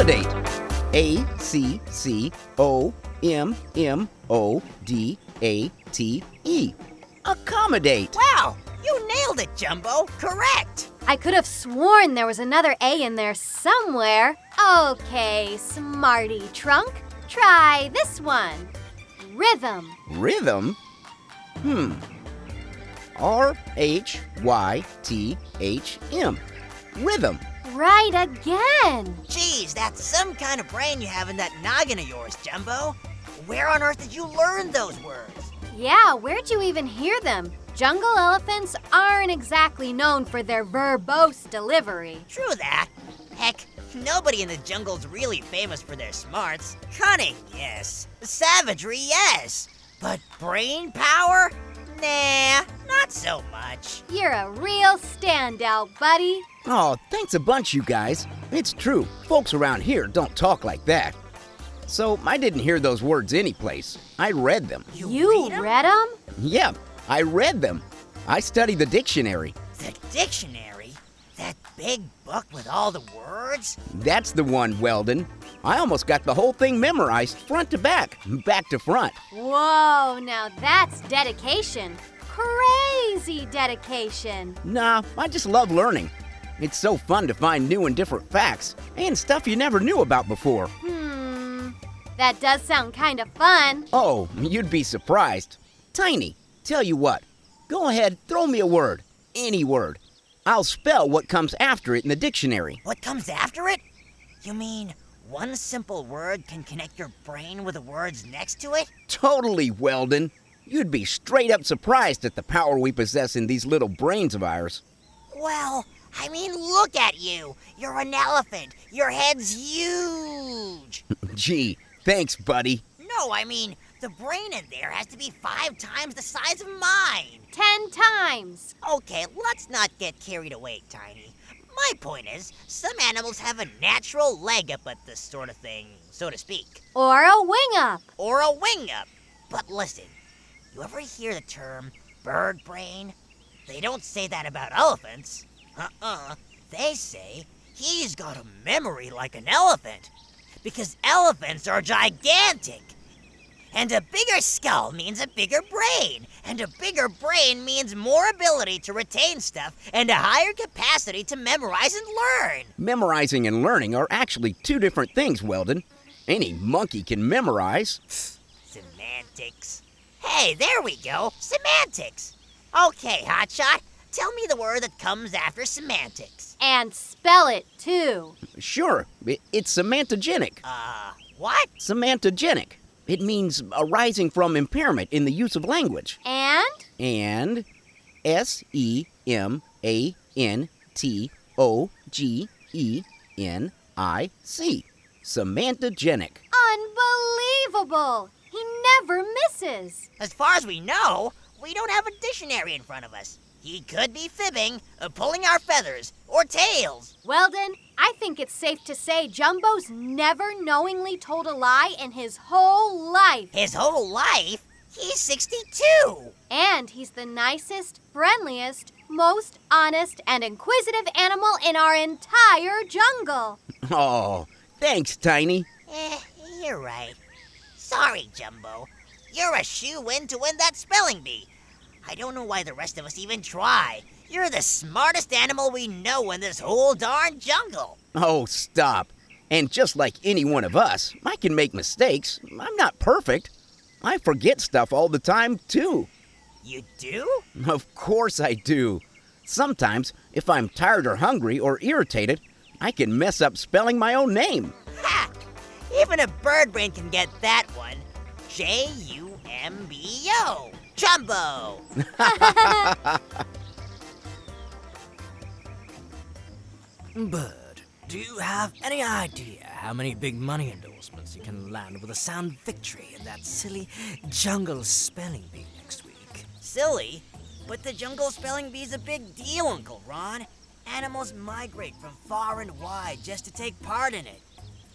accommodate. A-C-C-O-M-M-O-D-A-T-E. Accommodate. Wow, you nailed it, Jumbo. Correct. I could have sworn there was another A in there somewhere. Okay, smarty trunk. Try this one. Rhythm. Rhythm? R-H-Y-T-H-M. Rhythm. Right again. Geez, that's some kind of brain you have in that noggin of yours, Jumbo. Where on earth did you learn those words? Yeah, where'd you even hear them? Jungle elephants aren't exactly known for their verbose delivery. True that. Heck, nobody in the jungle's really famous for their smarts. Cunning, yes. Savagery, yes. But brain power? Nah, not so much. You're a real standout, buddy. Oh, thanks a bunch, you guys. It's true, folks around here don't talk like that. So I didn't hear those words anyplace. I read them. You read them? Yeah, I read them. I studied the dictionary. The dictionary? That big book with all the words? That's the one, Weldon. I almost got the whole thing memorized front to back to front. Whoa, now that's dedication. Crazy dedication. Nah, I just love learning. It's so fun to find new and different facts and stuff you never knew about before. That does sound kind of fun. Oh, you'd be surprised. Tiny, tell you what, go ahead, throw me a word, any word. I'll spell what comes after it in the dictionary. What comes after it? You mean one simple word can connect your brain with the words next to it? Totally, Weldon. You'd be straight up surprised at the power we possess in these little brains of ours. Well, I mean, look at you. You're an elephant. Your head's huge. Gee, thanks, buddy. No, I mean, the brain in there has to be 5 times the size of mine. 10 times. Okay, let's not get carried away, Tiny. My point is, some animals have a natural leg up at this sort of thing, so to speak. Or a wing up. Or a wing up. But listen, you ever hear the term bird brain? They don't say that about elephants. They say he's got a memory like an elephant. Because elephants are gigantic. And a bigger skull means a bigger brain. And a bigger brain means more ability to retain stuff and a higher capacity to memorize and learn. Memorizing and learning are actually 2 different things, Weldon. Any monkey can memorize. Semantics. Hey, there we go. Semantics. Okay, Hotshot, tell me the word that comes after semantics. And spell it, too. Sure, it's semantogenic. What? Semantogenic. It means arising from impairment in the use of language. And? And S-E-M-A-N-T-O-G-E-N-I-C. Semantogenic. Unbelievable! He never misses. As far as we know, we don't have a dictionary in front of us. He could be fibbing, pulling our feathers, or tails. Weldon, I think it's safe to say Jumbo's never knowingly told a lie in his whole life. His whole life? He's 62. And he's the nicest, friendliest, most honest, and inquisitive animal in our entire jungle. Oh, thanks, Tiny. You're right. Sorry, Jumbo. You're a shoo-in to win that spelling bee. I don't know why the rest of us even try. You're the smartest animal we know in this whole darn jungle. Oh, stop. And just like any one of us, I can make mistakes. I'm not perfect. I forget stuff all the time, too. You do? Of course I do. Sometimes, if I'm tired or hungry or irritated, I can mess up spelling my own name. Ha! Even a bird brain can get that one. J-U-M-B-O. Jumbo! Bird, do you have any idea how many big money endorsements you can land with a sound victory in that silly jungle spelling bee next week? Silly? But the jungle spelling bee's a big deal, Uncle Ron. Animals migrate from far and wide just to take part in it.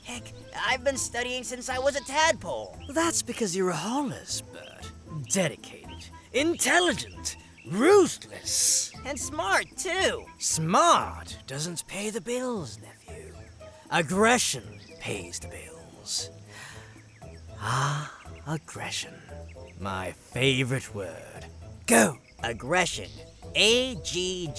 Heck, I've been studying since I was a tadpole. That's because you're a hollis, Bird. Dedicated, intelligent, ruthless. And smart, too. Smart doesn't pay the bills, nephew. Aggression pays the bills. Ah, aggression. My favorite word. Go! Aggression. Aggression.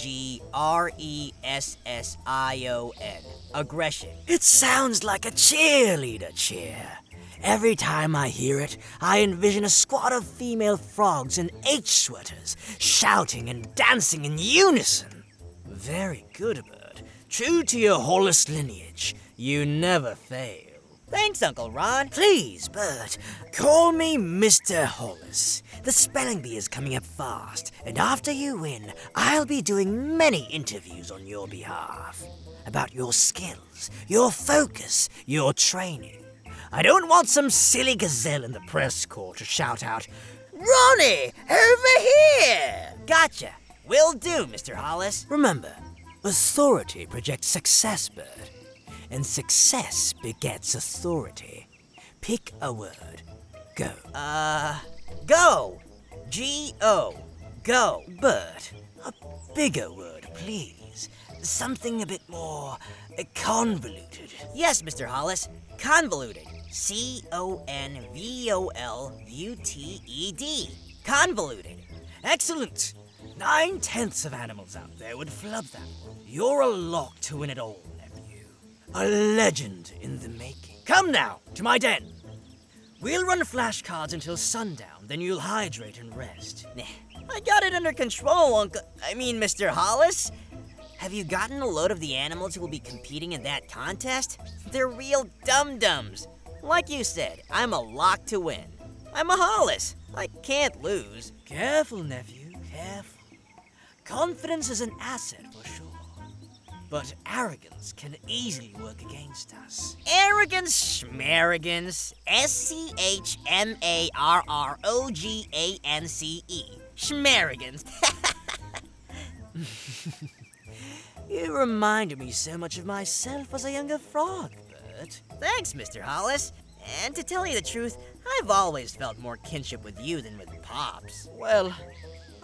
Aggression. It sounds like a cheerleader cheer. Every time I hear it, I envision a squad of female frogs in H-sweaters, shouting and dancing in unison. Very good, Bert. True to your Hollis lineage, you never fail. Thanks, Uncle Ron. Please, Bert, call me Mr. Hollis. The spelling bee is coming up fast, and after you win, I'll be doing many interviews on your behalf. About your skills, your focus, your training. I don't want some silly gazelle in the press corps to shout out, "Ronnie, over here!" Gotcha. Will do, Mr. Hollis. Remember, authority projects success, Bert. And success begets authority. Pick a word. Go. Go. G-O. Go. Bert, a bigger word, please. Something a bit more convoluted. Yes, Mr. Hollis. Convoluted. C-O-N-V-O-L-U-T-E-D. Convoluted. Excellent. 9/10 of animals out there would flub that one. You're a lock to win it all, nephew. A legend in the making. Come now, to my den. We'll run flashcards until sundown, then you'll hydrate and rest. I got it under control, Mr. Hollis. Have you gotten a load of the animals who will be competing in that contest? They're real dum-dums. Like you said, I'm a lock to win. I'm a Hollis. I can't lose. Careful, nephew, careful. Confidence is an asset for sure. But arrogance can easily work against us. Arrogance, schmarrogance. S-C-H-M-A-R-R-O-G-A-N-C-E. Schmarrogance. You reminded me so much of myself as a younger frog, Bert. Thanks, Mr. Hollis. And to tell you the truth, I've always felt more kinship with you than with Pops. Well,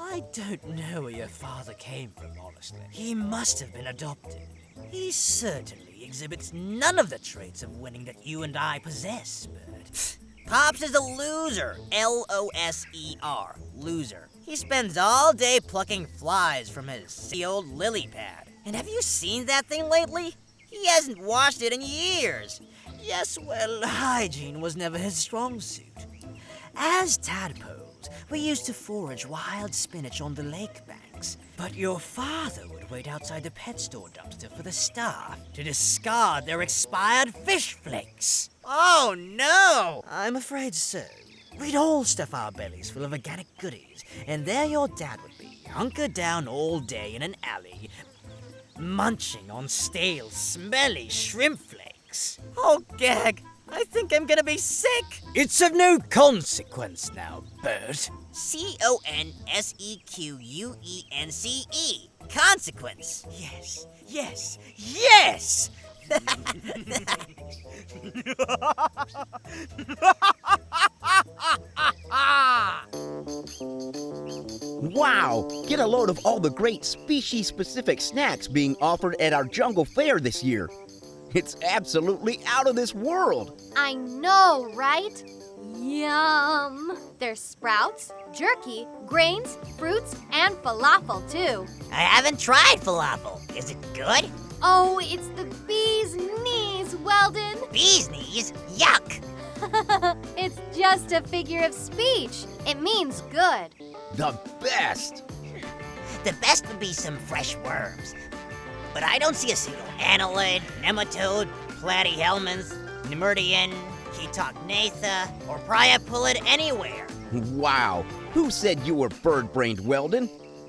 I don't know where your father came from, honestly. He must have been adopted. He certainly exhibits none of the traits of winning that you and I possess, Bert. Pops is a loser. L-O-S-E-R. Loser. He spends all day plucking flies from his silly old lily pad. And have you seen that thing lately? He hasn't washed it in years. Yes, well, hygiene was never his strong suit. As tadpoles, we used to forage wild spinach on the lake banks. But your father would wait outside the pet store dumpster for the staff to discard their expired fish flakes. Oh, no! I'm afraid so. We'd all stuff our bellies full of organic goodies, and there your dad would be, hunkered down all day in an alley, munching on stale, smelly shrimp flakes. Oh, gag! I think I'm gonna be sick! It's of no consequence now, Bert. C-O-N-S-E-Q-U-E-N-C-E. Consequence. Yes, yes, yes! Wow! Get a load of all the great species-specific snacks being offered at our jungle fair this year. It's absolutely out of this world. I know, right? Yum! There's sprouts, jerky, grains, fruits, and falafel, too. I haven't tried falafel. Is it good? Oh, it's the bee's knees, Weldon. Bee's knees? Yuck! It's just a figure of speech. It means good. The best. The best would be some fresh worms. But I don't see a single annelid, nematode, platyhelminth, nemuridian, Ketochnatha, or priapulid anywhere. Wow. Who said you were bird-brained, Weldon?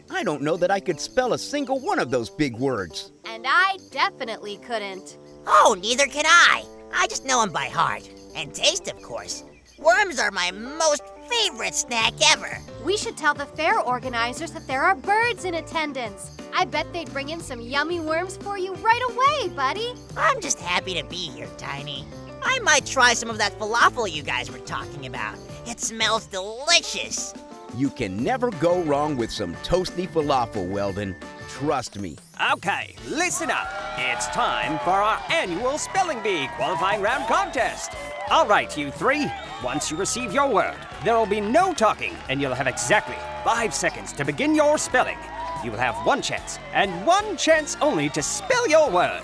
I don't know that I could spell a single one of those big words. And I definitely couldn't. Oh, neither can I. I just know them by heart. And taste, of course. Worms are my most favorite snack ever. We should tell the fair organizers that there are birds in attendance. I bet they'd bring in some yummy worms for you right away, buddy. I'm just happy to be here, Tiny. I might try some of that falafel you guys were talking about. It smells delicious. You can never go wrong with some toasty falafel, Weldon. Trust me. Okay, listen up. It's time for our annual Spelling Bee qualifying round contest. All right, you three. Once you receive your word, there will be no talking, and you'll have exactly 5 seconds to begin your spelling. You will have one chance, and one chance only, to spell your word.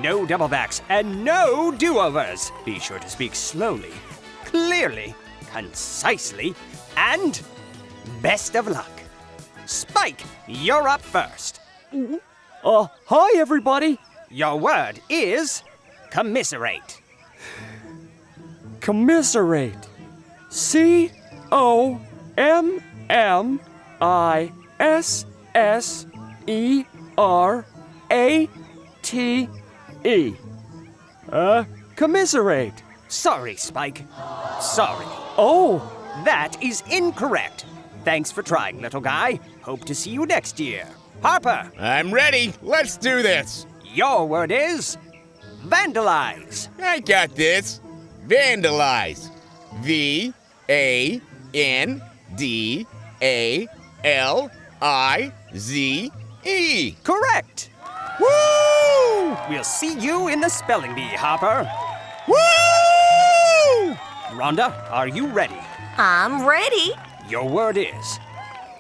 No doublebacks and no do-overs. Be sure to speak slowly, clearly, concisely, and best of luck. Spike, you're up first. Hi, everybody. Your word is commiserate. Commiserate. C-O-M-M-I-S-S-E-R-A-T-E. Commiserate. Sorry, Spike. Sorry. Oh, That is incorrect. Thanks for trying, little guy. Hope to see you next year. Harper, I'm ready. Let's do this. your word is vandalize. I got this. Vandalize. V-A-N-D-A-L-I-Z-E. Correct. Woo! We'll see you in the spelling bee, Harper. Woo! Rhonda, are you ready? I'm ready. Your word is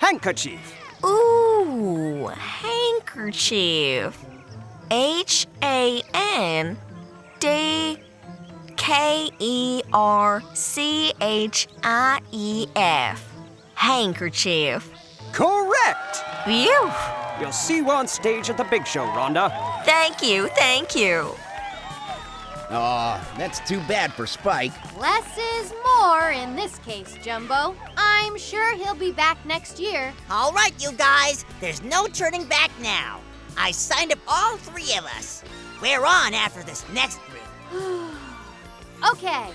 handkerchief. Ooh, handkerchief. Handkerchief. Handkerchief. Correct. Phew. We'll see you on stage at the big show, Rhonda. Thank you, thank you. Aw, that's too bad for Spike. Less is more in this case, Jumbo. I'm sure he'll be back next year. All right, you guys, there's no turning back now. I signed up all 3 of us. We're on after this next group. Okay.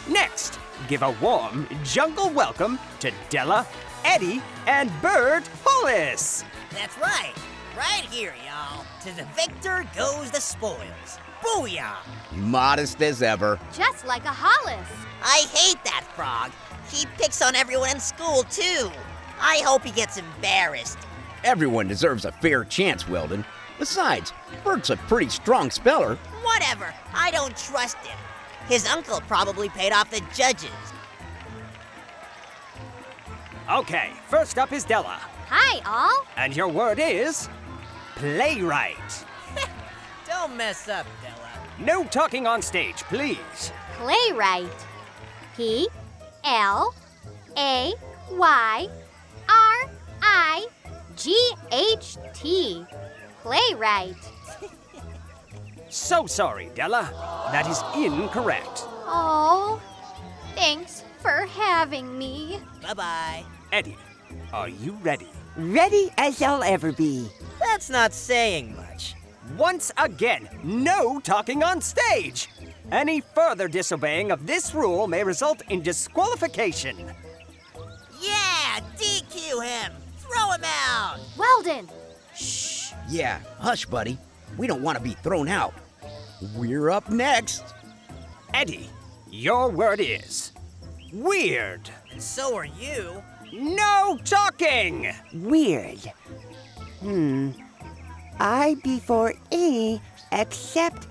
Next, give a warm jungle welcome to Della, Eddie, and Bird Hollis. That's right. Right here, y'all. To the victor goes the spoils. Booyah! Modest as ever. Just like a Hollis. I hate that frog. He picks on everyone in school, too. I hope he gets embarrassed. Everyone deserves a fair chance, Weldon. Besides, Bert's a pretty strong speller. Whatever. I don't trust him. His uncle probably paid off the judges. Okay, first up is Della. Hi, all. And your word is playwright. Don't mess up, Della. No talking on stage, please. Playwright. P-L-A-Y-R-I-G-H-T. Playwright. So sorry, Della. That is incorrect. Oh, thanks for having me. Bye-bye. Eddie, are you ready? Ready as I'll ever be. That's not saying much. Once again, no talking on stage. Any further disobeying of this rule may result in disqualification. Yeah, DQ him. Throw him out. Weldon. Shh. Yeah, hush, buddy. We don't want to be thrown out. We're up next. Eddie, your word is weird. And so are you. No talking! Weird. I before E except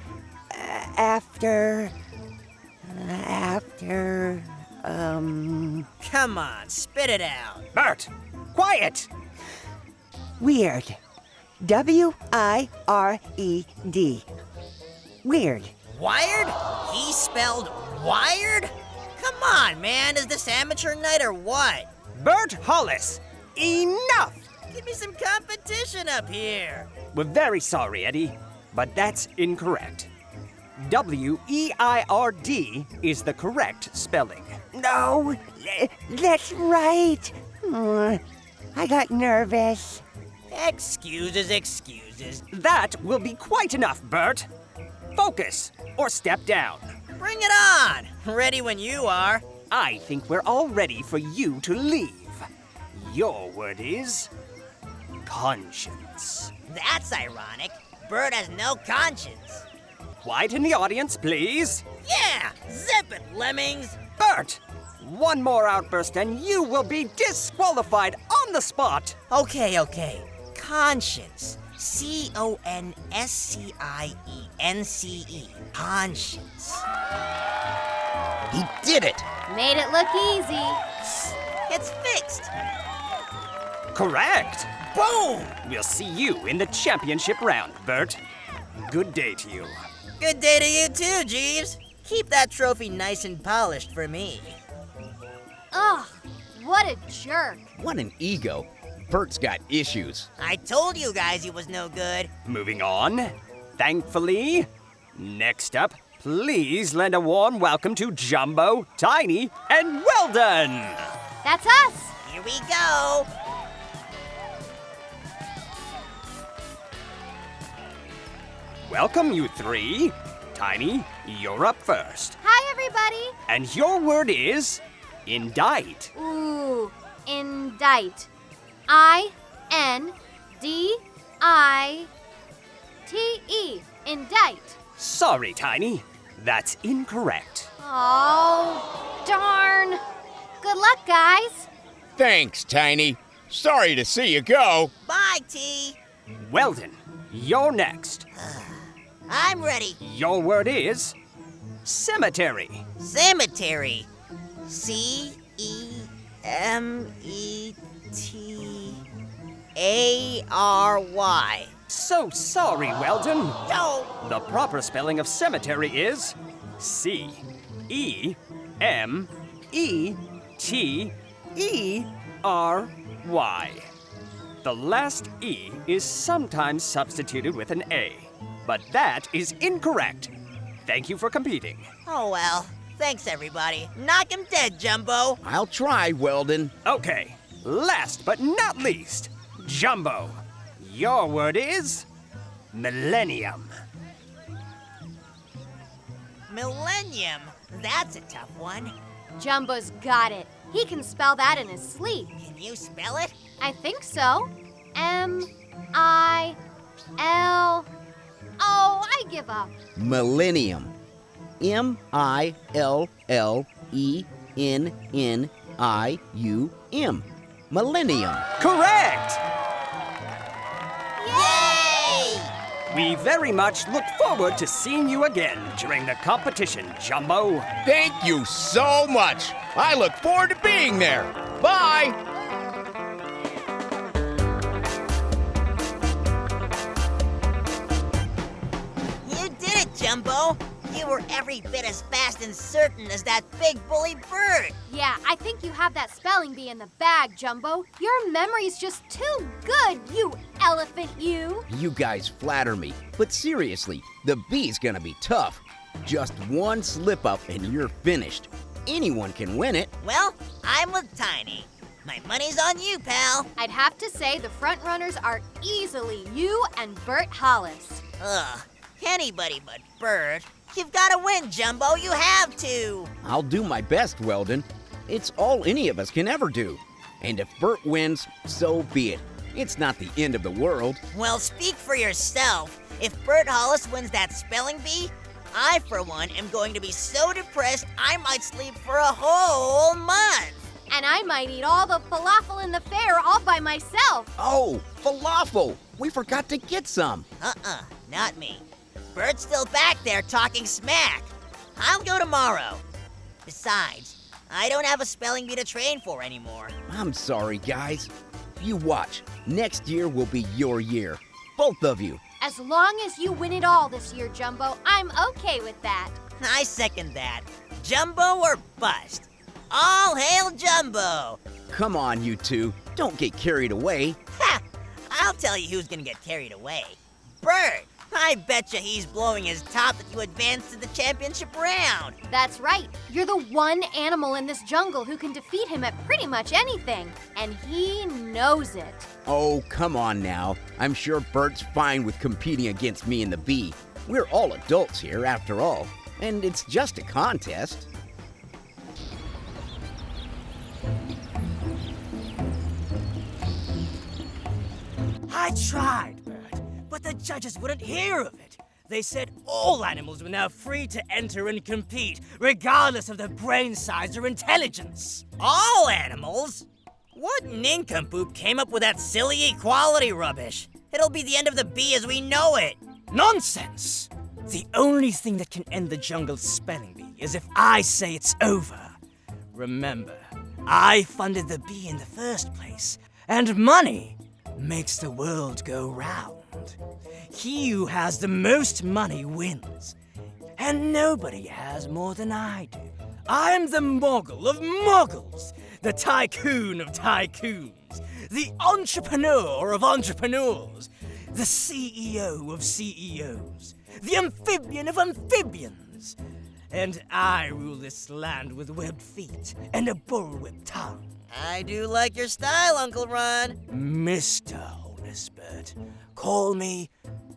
after. Come on, spit it out. Bert, quiet! Weird. W-I-R-E-D. Weird. Wired? He spelled wired? Come on, man. Is this amateur night or what? Bert Hollis, enough! Give me some competition up here. We're very sorry, Eddie, but that's incorrect. W-E-I-R-D is the correct spelling. No, that's right. I got nervous. Excuses. That will be quite enough, Bert. Focus, or step down. Bring it on. Ready when you are. I think we're all ready for you to leave. Your word is conscience. That's ironic. Bird has no conscience. Quiet in the audience, please. Yeah, zip it, lemmings. Bert, One more outburst and you will be disqualified on the spot. Okay. Conscience. Conscience. Conscience. He did it! Made it look easy. It's fixed. Correct. Boom! We'll see you in the championship round, Bert. Good day to you. Good day to you too, Jeeves. Keep that trophy nice and polished for me. Ugh, what a jerk. What an ego. Bert's got issues. I told you guys he was no good. Moving on. Thankfully. Next up, please lend a warm welcome to Jumbo, Tiny, and Weldon. That's us. Here we go. Welcome, you three. Tiny, you're up first. Hi, everybody. And your word is indict. Ooh, indict. I-N-D-I-T-E. Indict. Sorry, Tiny. That's incorrect. Oh, darn. Good luck, guys. Thanks, Tiny. Sorry to see you go. Bye, T. Weldon, you're next. I'm ready. Your word is cemetery. Cemetery. C-E-M-E-T-A-R-Y. So sorry, Weldon. No. The proper spelling of cemetery is C-E-M-E-T-E-R-Y. The last E is sometimes substituted with an A, but that is incorrect. Thank you for competing. Oh, well. Thanks, everybody. Knock him dead, Jumbo. I'll try, Weldon. Okay, last but not least, Jumbo. Your word is millennium. Millennium. That's a tough one. Jumbo's got it. He can spell that in his sleep. Can you spell it? I think so. M-I-L... Oh, I give up. Millennium. M-I-L-L-E-N-N-I-U-M. Millennium. Correct! Yay! We very much look forward to seeing you again during the competition, Jumbo. Thank you so much. I look forward to being there. Bye. You did it, Jumbo. You were every bit as fast and certain as that big bully bird. Yeah, I think you have that spelling bee in the bag, Jumbo. Your memory's just too good, you elephant, you. You guys flatter me, but seriously, the bee's gonna be tough. Just one slip up and you're finished. Anyone can win it. Well, I'm with Tiny. My money's on you, pal. I'd have to say the front runners are easily you and Bert Hollis. Ugh, anybody but Bird. You've got to win, Jumbo. You have to. I'll do my best, Weldon. It's all any of us can ever do. And if Bert wins, so be it. It's not the end of the world. Well, speak for yourself. If Bert Hollis wins that spelling bee, I, for one, am going to be so depressed I might sleep for a whole month. And I might eat all the falafel in the fair all by myself. Oh, falafel! We forgot to get some. Not me. Bert's still back there talking smack. I'll go tomorrow. Besides, I don't have a spelling bee to train for anymore. I'm sorry, guys. You watch. Next year will be your year. Both of you. As long as you win it all this year, Jumbo, I'm okay with that. I second that. Jumbo or bust. All hail Jumbo. Come on, you two. Don't get carried away. Ha! I'll tell you who's gonna get carried away. Bert. I betcha he's blowing his top that you advance to the championship round. That's right. You're the one animal in this jungle who can defeat him at pretty much anything. And he knows it. Oh, come on now. I'm sure Bert's fine with competing against me and the bee. We're all adults here, after all. And it's just a contest. I tried, Bert, but the judges wouldn't hear of it. They said all animals were now free to enter and compete, regardless of their brain size or intelligence. All animals? What nincompoop came up with that silly equality rubbish? It'll be the end of the bee as we know it. Nonsense! The only thing that can end the jungle spelling bee is if I say it's over. Remember, I funded the bee in the first place, and money makes the world go round. He who has the most money wins, and nobody has more than I do. I'm the mogul of moguls, the tycoon of tycoons, the entrepreneur of entrepreneurs, the CEO of CEOs, the amphibian of amphibians. And I rule this land with webbed feet and a bullwhip tongue. I do like your style, Uncle Ron. Mr. Hollisbert. Call me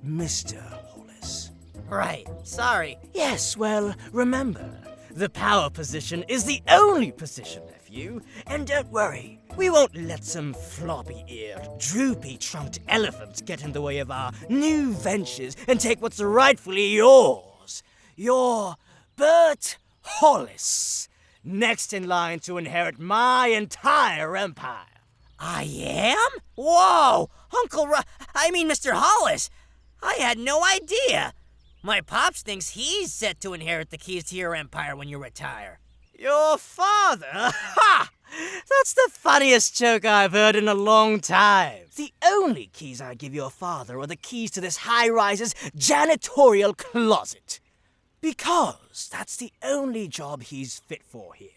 Mr. Hollis. Right, sorry. Yes, well, remember, the power position is the only position, nephew. And don't worry, we won't let some floppy-eared, droopy-trunked elephants get in the way of our new ventures and take what's rightfully yours. You're Bert Hollis, next in line to inherit my entire empire. I am? Whoa! Mr. Hollis! I had no idea! My pops thinks he's set to inherit the keys to your empire when you retire. Your father? Ha! That's the funniest joke I've heard in a long time. The only keys I give your father are the keys to this high-rise's janitorial closet. Because that's the only job he's fit for here.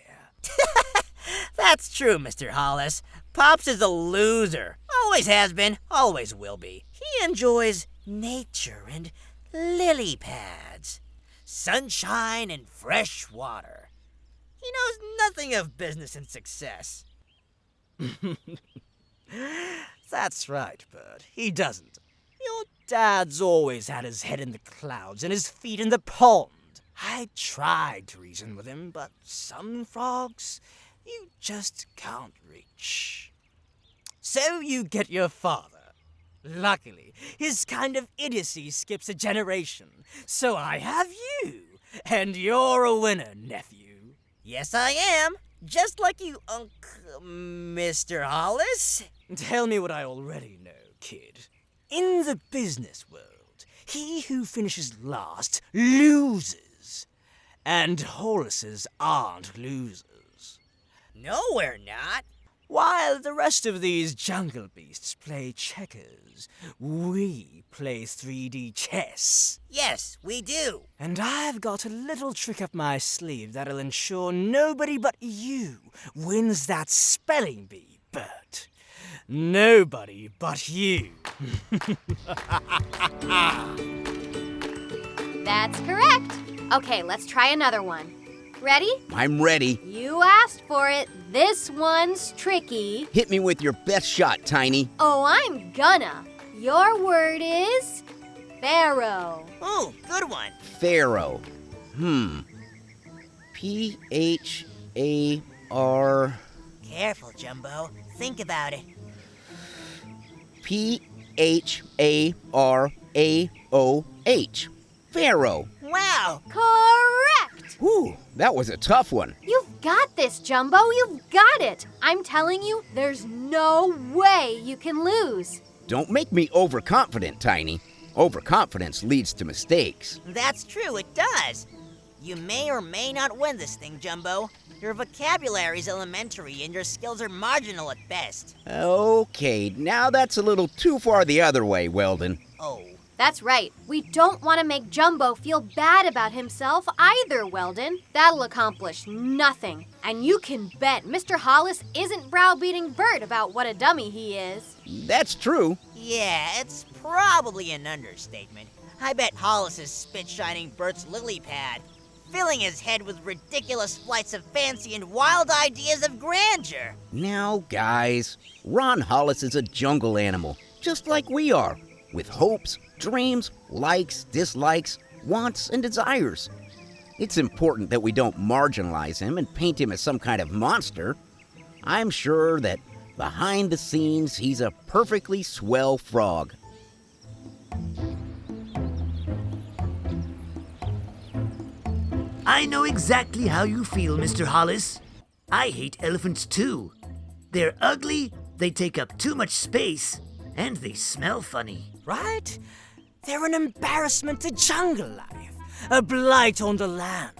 That's true, Mr. Hollis. Pops is a loser. Always has been, always will be. He enjoys nature and lily pads, sunshine and fresh water. He knows nothing of business and success. That's right, Bert. He doesn't. Your dad's always had his head in the clouds and his feet in the pond. I tried to reason with him, but some frogs you just can't reach. So you get your father. Luckily, his kind of idiocy skips a generation, so I have you, and you're a winner, nephew. Yes, I am. Just like you, Mr. Hollis. Tell me what I already know, kid. In the business world, he who finishes last loses. And Hollises aren't losers. No, we're not. While the rest of these jungle beasts play checkers, we play 3D chess. Yes, we do. And I've got a little trick up my sleeve that'll ensure nobody but you wins that spelling bee, Bert. Nobody but you. That's correct. Okay, let's try another one. Ready? I'm ready. You asked for it. This one's tricky. Hit me with your best shot, Tiny. Oh, I'm gonna. Your word is pharaoh. Ooh, good one. Pharaoh. P-H-A-R... Careful, Jumbo. Think about it. P-H-A-R-A-O-H. Pharaoh. Wow. Correct! Whew, that was a tough one. You've got this, Jumbo. You've got it. I'm telling you, there's no way you can lose. Don't make me overconfident, Tiny. Overconfidence leads to mistakes. That's true, it does. You may or may not win this thing, Jumbo. Your vocabulary's elementary and your skills are marginal at best. Okay, now that's a little too far the other way, Weldon. Oh. That's right. We don't want to make Jumbo feel bad about himself either, Weldon. That'll accomplish nothing. And you can bet Mr. Hollis isn't browbeating Bert about what a dummy he is. That's true. Yeah, it's probably an understatement. I bet Hollis is spit-shining Bert's lily pad, filling his head with ridiculous flights of fancy and wild ideas of grandeur. Now, guys, Ron Hollis is a jungle animal, just like we are, with hopes, dreams, likes, dislikes, wants, and desires. It's important that we don't marginalize him and paint him as some kind of monster. I'm sure that behind the scenes, he's a perfectly swell frog. I know exactly how you feel, Mr. Hollis. I hate elephants too. They're ugly, they take up too much space, and they smell funny. Right? They're an embarrassment to jungle life, a blight on the land.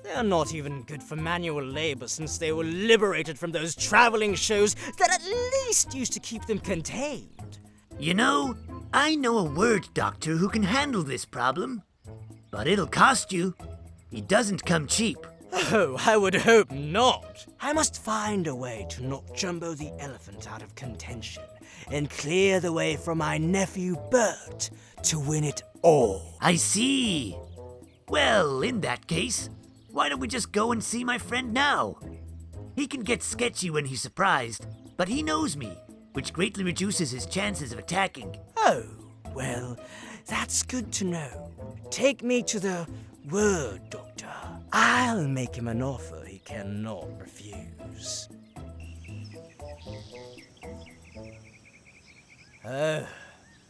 They're not even good for manual labor since they were liberated from those traveling shows that at least used to keep them contained. You know, I know a word doctor who can handle this problem. But it'll cost you. It doesn't come cheap. Oh, I would hope not. I must find a way to knock Jumbo the elephant out of contention and clear the way for my nephew Bert to win it all. I see. Well, in that case, why don't we just go and see my friend now? He can get sketchy when he's surprised, but he knows me, which greatly reduces his chances of attacking. Oh, well, that's good to know. Take me to the word doctor. I'll make him an offer he cannot refuse. Oh,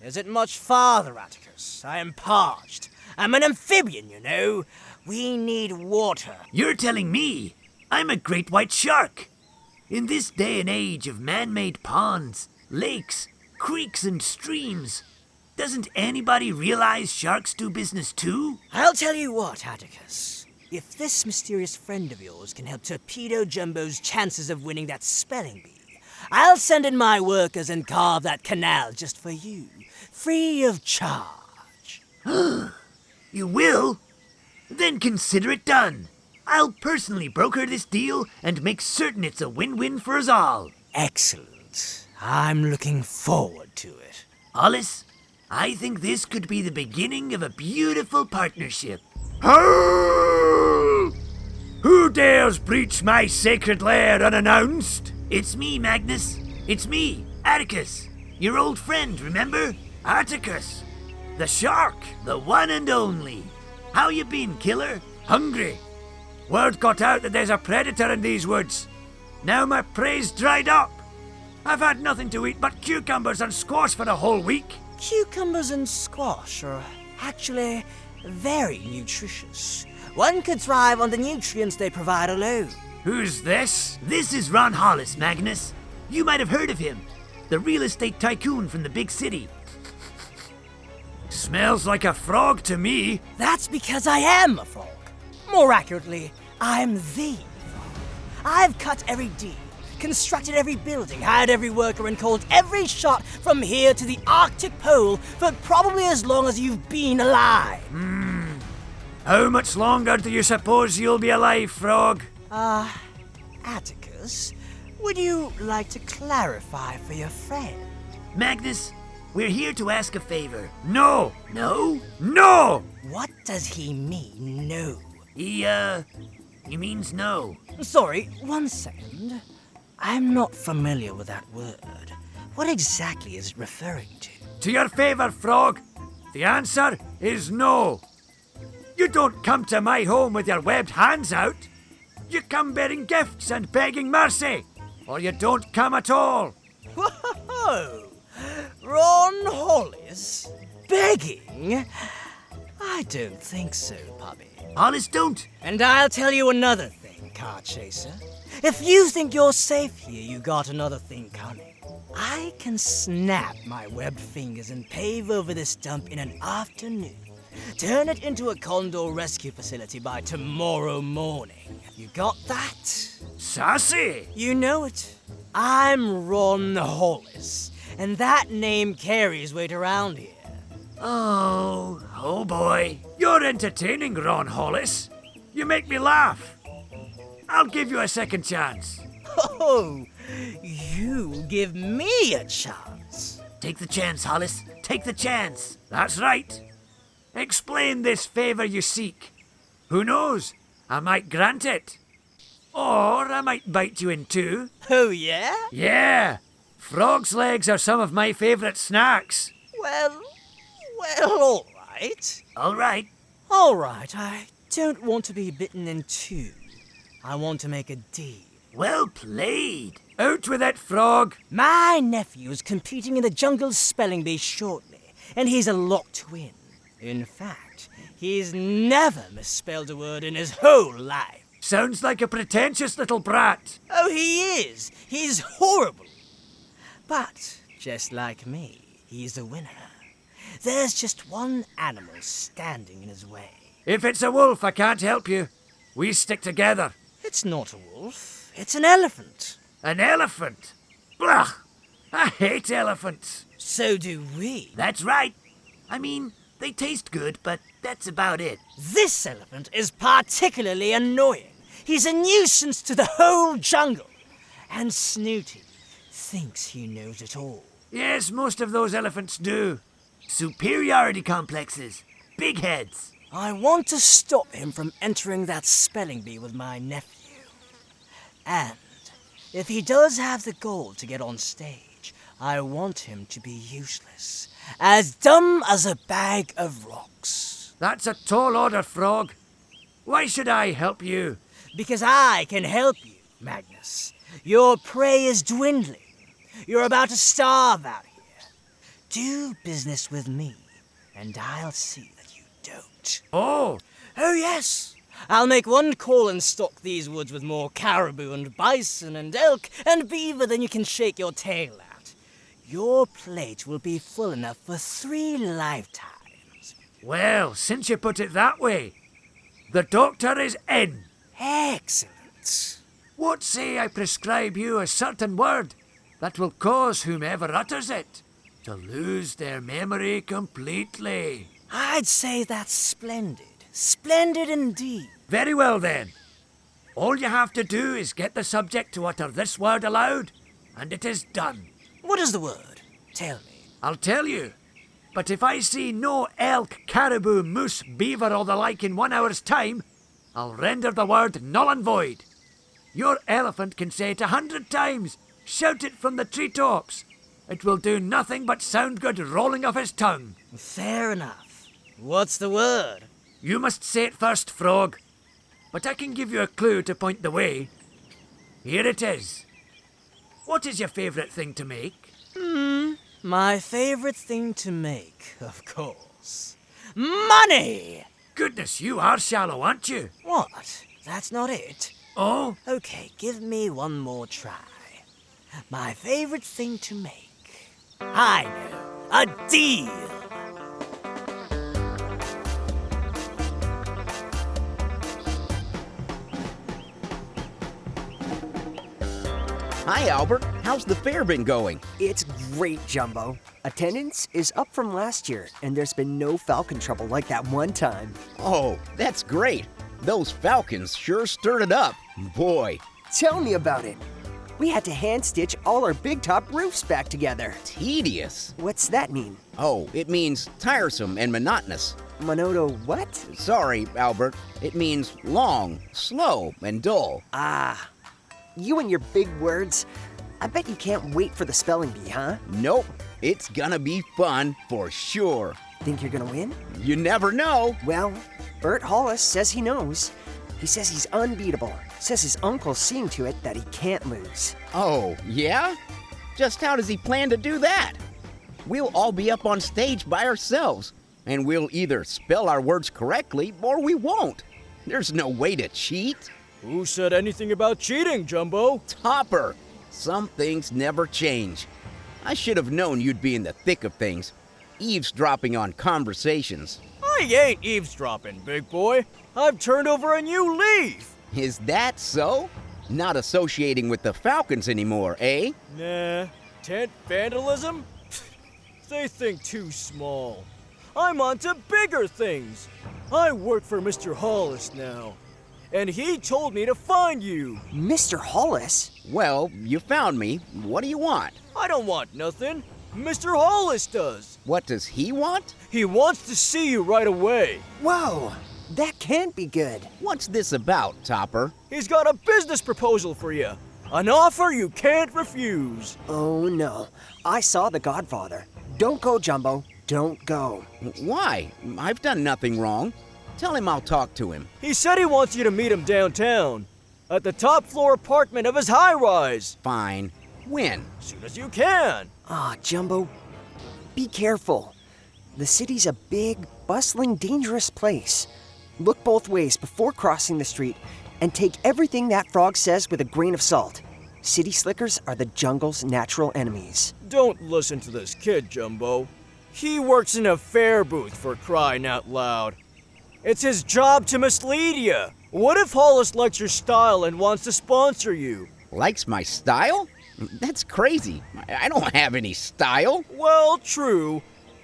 is it much farther, Atticus? I am parched. I'm an amphibian, you know. We need water. You're telling me I'm a great white shark. In this day and age of man-made ponds, lakes, creeks, and streams, doesn't anybody realize sharks do business too? I'll tell you what, Atticus. If this mysterious friend of yours can help torpedo Jumbo's chances of winning that spelling bee, I'll send in my workers and carve that canal just for you, free of charge. You will? Then consider it done. I'll personally broker this deal and make certain it's a win-win for us all. Excellent. I'm looking forward to it. Hollis, I think this could be the beginning of a beautiful partnership. Who dares breach my sacred lair unannounced? It's me, Magnus. It's me, Atticus. Your old friend, remember? Atticus. The shark, the one and only. How you been, killer? Hungry? Word got out that there's a predator in these woods. Now my prey's dried up. I've had nothing to eat but cucumbers and squash for a whole week. Cucumbers and squash are actually very nutritious. One could thrive on the nutrients they provide alone. Who's this? This is Ron Hollis, Magnus. You might have heard of him. The real estate tycoon from the big city. Smells like a frog to me. That's because I am a frog. More accurately, I'm the frog. I've cut every deal, constructed every building, hired every worker, and called every shot from here to the Arctic Pole for probably as long as you've been alive. How much longer do you suppose you'll be alive, frog? Atticus, would you like to clarify for your friend? Magnus, we're here to ask a favor. No! No! No! What does he mean, no? He means no. Sorry, 1 second. I'm not familiar with that word. What exactly is it referring to? To your favor, frog. The answer is no. You don't come to my home with your webbed hands out. You come bearing gifts and begging mercy. Or you don't come at all. Whoa! Ron Hollis? Begging? I don't think so, puppy. Hollis don't. And I'll tell you another thing, car chaser. If you think you're safe here, you got another thing coming. I can snap my webbed fingers and pave over this dump in an afternoon. Turn it into a condor rescue facility by tomorrow morning. You got that? Sassy. You know it. I'm Ron Hollis, and that name carries weight around here. Oh boy. You're entertaining, Ron Hollis. You make me laugh. I'll give you a second chance. Oh, you give me a chance. Take the chance, Hollis. Take the chance. That's right. Explain this favor you seek. Who knows? I might grant it. Or I might bite you in two. Oh, yeah? Yeah. Frog's legs are some of my favorite snacks. Well, all right. All right. All right, I don't want to be bitten in two. I want to make a deal. Well played. Out with it, frog. My nephew's competing in the jungle spelling bee shortly, and he's a lock to win. In fact, He's never misspelled a word in his whole life. Sounds like a pretentious little brat. Oh, he is. He's horrible. But, just like me, he's a winner. There's just one animal standing in his way. If it's a wolf, I can't help you. We stick together. It's not a wolf. It's an elephant. An elephant? Blah! I hate elephants. So do we. That's right. I mean, they taste good, but that's about it. This elephant is particularly annoying. He's a nuisance to the whole jungle. And Snooty thinks he knows it all. Yes, most of those elephants do. Superiority complexes. Big heads. I want to stop him from entering that spelling bee with my nephew. And if he does have the goal to get on stage, I want him to be useless. As dumb as a bag of rocks. That's a tall order, Frog. Why should I help you? Because I can help you, Magnus. Your prey is dwindling. You're about to starve out here. Do business with me, and I'll see that you don't. Oh, Yes. I'll make one call and stock these woods with more caribou and bison and elk and beaver than you can shake your tail at. Your plate will be full enough for 3 lifetimes. well, since you put it that way, the doctor is in. Excellent. What say I prescribe you a certain word that will cause whomever utters it to lose their memory completely? I'd say that's splendid. Splendid indeed. Very well then. All you have to do is get the subject to utter this word aloud, and it is done. What is the word? Tell me. I'll tell you. But if I see no elk, caribou, moose, beaver, or the like in 1 hour's time, I'll render the word null and void. Your elephant can say it 100 times. Shout it from the treetops. It will do nothing but sound good rolling off his tongue. Fair enough. What's the word? You must say it first, Frog. But I can give you a clue to point the way. Here it is. What is your favourite thing to make? My favorite thing to make, of course. Money! Goodness, you are shallow, aren't you? What? That's not it? Oh? Okay, give me one more try. My favorite thing to make. I know. A deal! Hi, Albert. How's the fair been going? It's great, Jumbo. Attendance is up from last year, and there's been no falcon trouble like that one time. Oh, that's great. Those falcons sure stirred it up. Boy. Tell me about it. We had to hand-stitch all our big top roofs back together. Tedious. What's that mean? Oh, it means tiresome and monotonous. Monoto what? Sorry, Albert. It means long, slow, and dull. Ah, you and your big words. I bet you can't wait for the spelling bee, huh? Nope. It's gonna be fun for sure. Think you're gonna win? You never know. Well, Bert Hollis says he knows. He says he's unbeatable. Says his uncle's seeing to it that he can't lose. Oh, yeah? Just how does he plan to do that? We'll all be up on stage by ourselves, and we'll either spell our words correctly or we won't. There's no way to cheat. Who said anything about cheating, Jumbo? Topper, some things never change. I should have known you'd be in the thick of things, eavesdropping on conversations. I ain't eavesdropping, big boy. I've turned over a new leaf. Is that so? Not associating with the Falcons anymore, eh? Nah, tent vandalism? They think too small. I'm on to bigger things. I work for Mr. Hollis now, and he told me to find you. Mr. Hollis? Well, you found me. What do you want? I don't want nothing. Mr. Hollis does. What does he want? He wants to see you right away. Whoa, that can't be good. What's this about, Topper? He's got a business proposal for you. An offer you can't refuse. Oh no, I saw The Godfather. Don't go, Jumbo. Don't go. Why? I've done nothing wrong. Tell him I'll talk to him. He said he wants you to meet him downtown, at the top floor apartment of his high-rise. Fine. When? Soon as you can. Ah, Jumbo, be careful. The city's a big, bustling, dangerous place. Look both ways before crossing the street and take everything that frog says with a grain of salt. City slickers are the jungle's natural enemies. Don't listen to this kid, Jumbo. He works in a fare booth, for crying out loud. It's his job to mislead you. What if Hollis likes your style and wants to sponsor you? Likes my style? That's crazy. I don't have any style. Well, true.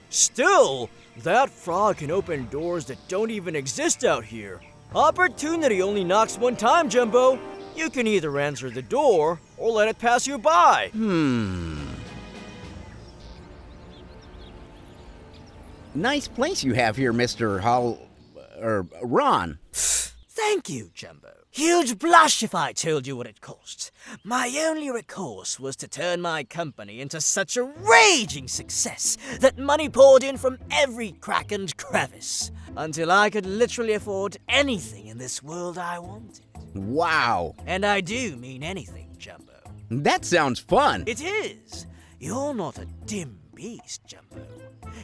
Still, that frog can open doors that don't even exist out here. Opportunity only knocks one time, Jumbo. You can either answer the door or let it pass you by. Nice place you have here, Mr. Ron. Thank you, Jumbo. Huge blush if I told you what it cost. My only recourse was to turn my company into such a raging success that money poured in from every crack and crevice, until I could literally afford anything in this world I wanted. Wow. And I do mean anything, Jumbo. That sounds fun. It is. You're not a dim beast, Jumbo.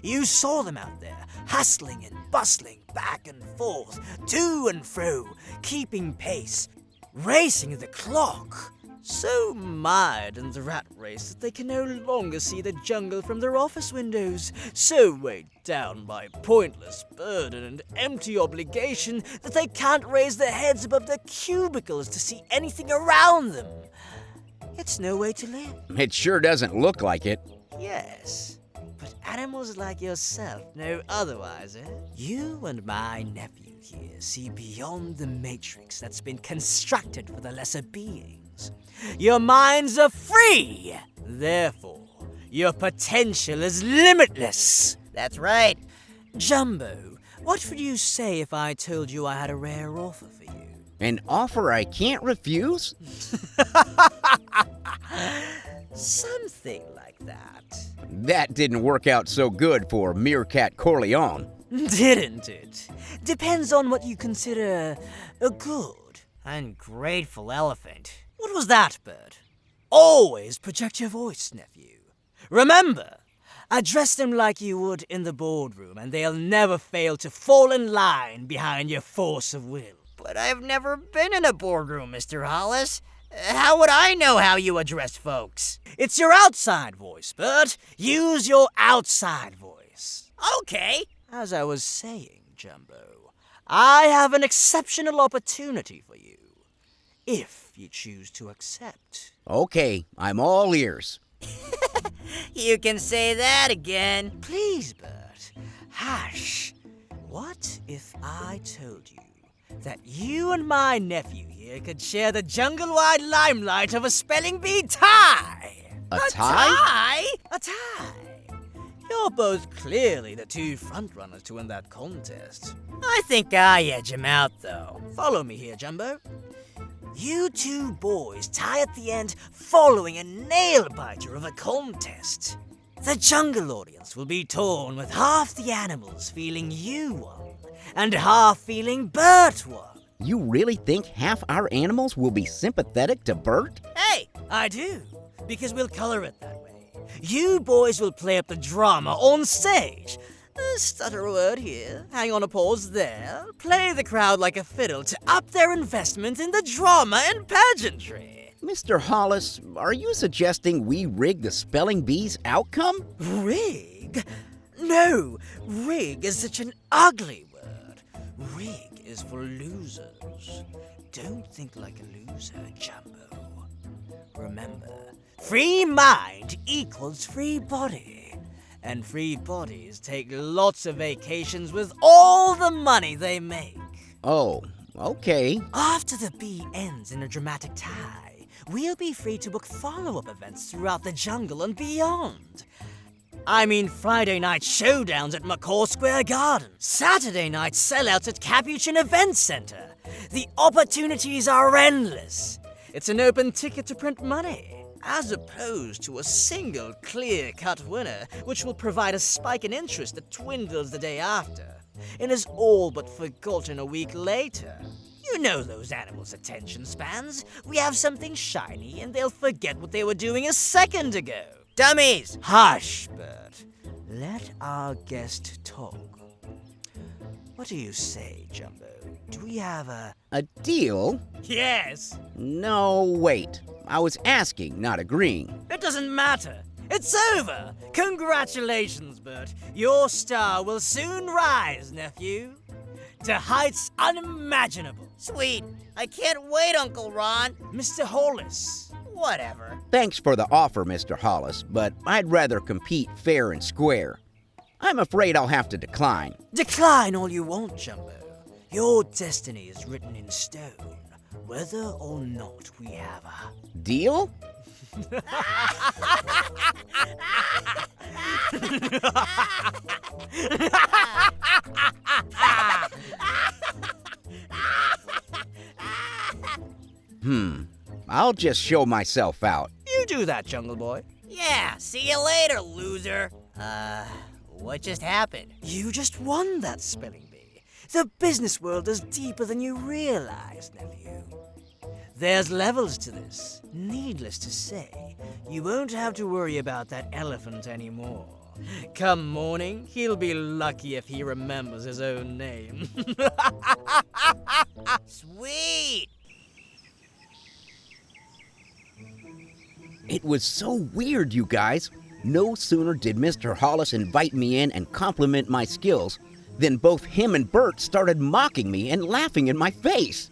You saw them out there, hustling and bustling back and forth, to and fro, keeping pace, racing the clock. So mired in the rat race that they can no longer see the jungle from their office windows, so weighed down by pointless burden and empty obligation that they can't raise their heads above their cubicles to see anything around them. It's no way to live. It sure doesn't look like it. Yes, but animals like yourself know otherwise, eh? You and my nephew here see beyond the matrix that's been constructed for the lesser beings. Your minds are free! Therefore, your potential is limitless! That's right. Jumbo, what would you say if I told you I had a rare offer for you? An offer I can't refuse? Something like that. That didn't work out so good for Meerkat Corleone. Didn't it? Depends on what you consider a good. Ungrateful elephant. What was that, Bird? Always project your voice, nephew. Remember, address them like you would in the boardroom, and they'll never fail to fall in line behind your force of will. But I've never been in a boardroom, Mr. Hollis. How would I know how you address folks? It's your outside voice, Bert. Use your outside voice. Okay. As I was saying, Jumbo, I have an exceptional opportunity for you, if you choose to accept. Okay, I'm all ears. You can say that again. Please, Bert. Hush. What if I told you that you and my nephew here could share the jungle-wide limelight of a spelling bee tie? A tie? A tie. You're both clearly the two frontrunners to win that contest. I think I edge him out, though. Follow me here, Jumbo. You two boys tie at the end following a nail-biter of a contest. The jungle audience will be torn with half the animals feeling you won and half feeling Bert won. You really think half our animals will be sympathetic to Bert? Hey, I do, because we'll color it that way. You boys will play up the drama on stage. Stutter a word here, hang on a pause there, play the crowd like a fiddle to up their investment in the drama and pageantry. Mr. Hollis, are you suggesting we rig the spelling bee's outcome? Rig? No, rig is such an ugly word. Rig is for losers. Don't think like a loser, Jumbo. Remember, free mind equals free body. And free bodies take lots of vacations with all the money they make. Oh, okay. After the bee ends in a dramatic tie, we'll be free to book follow-up events throughout the jungle and beyond. I mean Friday night showdowns at McCaw Square Garden, Saturday night sellouts at Capuchin Event Center. The opportunities are endless. It's an open ticket to print money, as opposed to a single clear-cut winner, which will provide a spike in interest that dwindles the day after, and is all but forgotten a week later. You know those animals' attention spans. We have something shiny, and they'll forget what they were doing a second ago. Dummies! Hush, Bert. let our guest talk. What do you say, Jumbo? Do we have a... A deal? Yes. No, wait. I was asking, not agreeing. It doesn't matter. It's over. Congratulations, Bert. Your star will soon rise, nephew, to heights unimaginable. Sweet. I can't wait, Uncle Ron. Mr. Hollis. Whatever. Thanks for the offer, Mr. Hollis, but I'd rather compete fair and square. I'm afraid I'll have to decline. Decline all you want, Jumbo. Your destiny is written in stone, whether or not we have a... Deal? I'll just show myself out. You do that, Jungle Boy. Yeah, see you later, loser. What just happened? You just won that spelling bee. The business world is deeper than you realize, nephew. There's levels to this. Needless to say, you won't have to worry about that elephant anymore. Come morning, he'll be lucky if he remembers his own name. Sweet. It was so weird, you guys. No sooner did Mr. Hollis invite me in and compliment my skills than both him and Bert started mocking me and laughing in my face.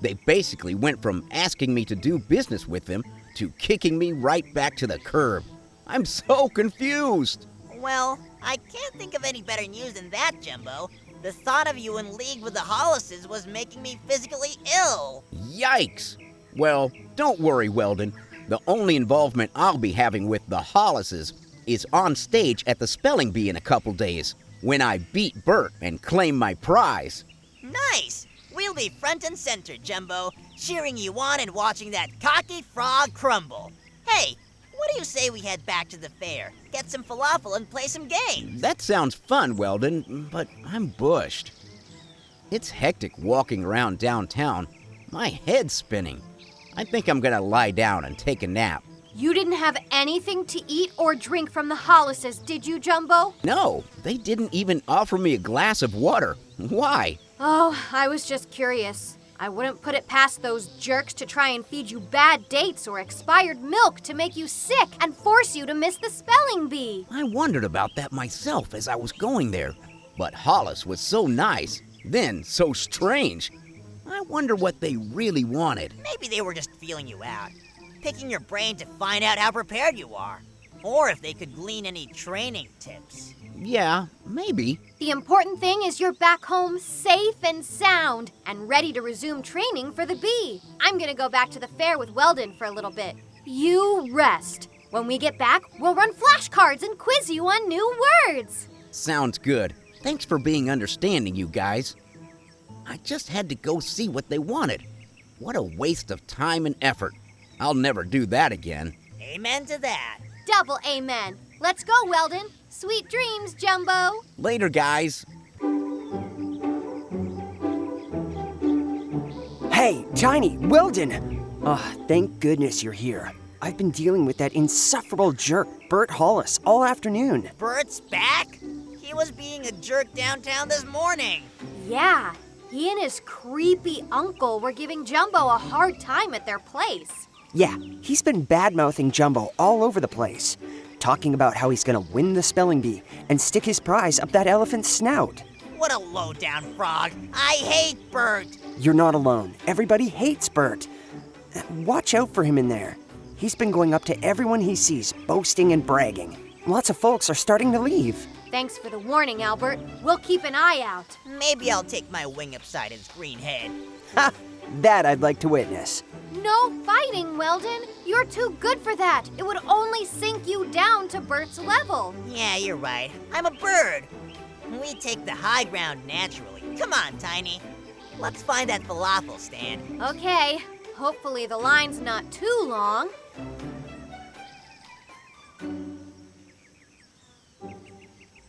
They basically went from asking me to do business with them to kicking me right back to the curb. I'm so confused. Well, I can't think of any better news than that, Jumbo. The thought of you in league with the Hollises was making me physically ill. Yikes. Well, don't worry, Weldon. The only involvement I'll be having with the Hollises is on stage at the Spelling Bee in a couple days, when I beat Bert and claim my prize. Nice! We'll be front and center, Jumbo, cheering you on and watching that cocky frog crumble. Hey, what do you say we head back to the fair, get some falafel and play some games? That sounds fun, Weldon, but I'm bushed. It's hectic walking around downtown. My head's spinning. I think I'm gonna lie down and take a nap. You didn't have anything to eat or drink from the Hollises, did you, Jumbo? No, they didn't even offer me a glass of water. Why? Oh, I was just curious. I wouldn't put it past those jerks to try and feed you bad dates or expired milk to make you sick and force you to miss the spelling bee. I wondered about that myself as I was going there. But Hollis was so nice, then so strange. I wonder what they really wanted. Maybe they were just feeling you out, picking your brain to find out how prepared you are. Or if they could glean any training tips. Yeah, maybe. The important thing is you're back home safe and sound and ready to resume training for the bee. I'm gonna go back to the fair with Weldon for a little bit. You rest. When we get back, we'll run flashcards and quiz you on new words. Sounds good. Thanks for being understanding, you guys. I just had to go see what they wanted. What a waste of time and effort. I'll never do that again. Amen to that. Double amen. Let's go, Weldon. Sweet dreams, Jumbo. Later, guys. Hey, Tiny, Weldon! Thank goodness you're here. I've been dealing with that insufferable jerk, Bert Hollis, all afternoon. Bert's back? He was being a jerk downtown this morning. Yeah, he and his creepy uncle were giving Jumbo a hard time at their place. Yeah, he's been bad-mouthing Jumbo all over the place, talking about how he's gonna win the spelling bee and stick his prize up that elephant's snout. What a low-down frog. I hate Bert. You're not alone. Everybody hates Bert. Watch out for him in there. He's been going up to everyone he sees, boasting and bragging. Lots of folks are starting to leave. Thanks for the warning, Albert. We'll keep an eye out. Maybe I'll take my wing upside his green head. Ha! That I'd like to witness. No fighting, Weldon. You're too good for that. It would only sink you down to Bert's level. Yeah, you're right. I'm a bird. We take the high ground naturally. Come on, Tiny. Let's find that falafel stand. Okay. Hopefully the line's not too long.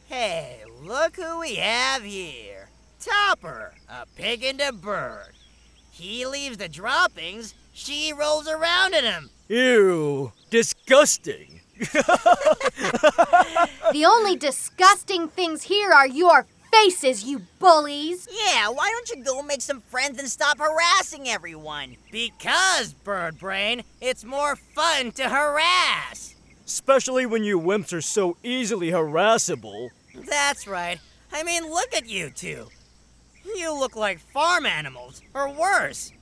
Hey, look who we have here. Topper, a pig and a bird. He leaves the droppings, she rolls around in them. Ew, disgusting. The The only disgusting things here are your faces, you bullies. Yeah, why don't you go make some friends and stop harassing everyone? Because, Bird Brain, it's more fun to harass. Especially when you wimps are so easily harassable. That's right. I mean, look at you two. You look like farm animals, or worse.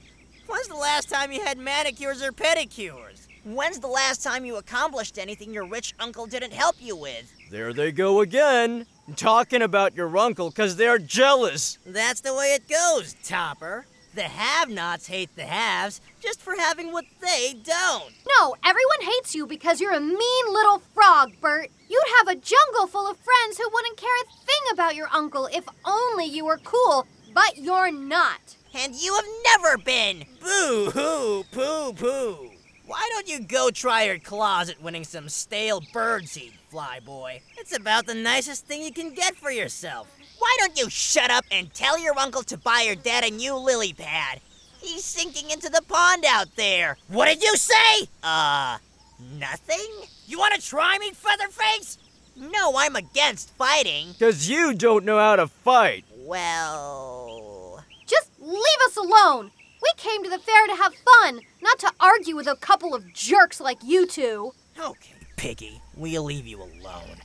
When's the last time you had manicures or pedicures? When's the last time you accomplished anything your rich uncle didn't help you with? There they go again, talking about your uncle 'cause they're jealous. That's the way it goes, Topper. The have-nots hate the haves just for having what they don't. No, everyone hates you because you're a mean little frog, Bert. You'd have a jungle full of friends who wouldn't care a thing about your uncle if only you were cool, but you're not. And you have never been. Boo-hoo, poo-poo. Why don't you go try your claws at winning some stale birdseed, Flyboy? It's about the nicest thing you can get for yourself. Why don't you shut up and tell your uncle to buy your dad a new lily pad? He's sinking into the pond out there. What did you say? Nothing? You want to try me, Featherface? No, I'm against fighting. 'Cause you don't know how to fight. Well... Just leave us alone. We came to the fair to have fun, not to argue with a couple of jerks like you two. Okay, Piggy, we'll leave you alone.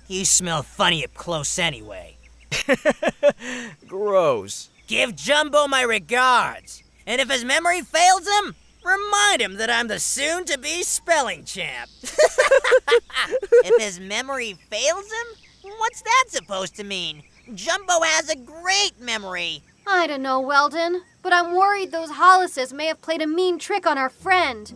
You smell funny up close anyway. Gross. Give Jumbo my regards. And if his memory fails him, remind him that I'm the soon-to-be spelling champ. If his memory fails him? What's that supposed to mean? Jumbo has a great memory. I don't know, Weldon, but I'm worried those Hollises may have played a mean trick on our friend.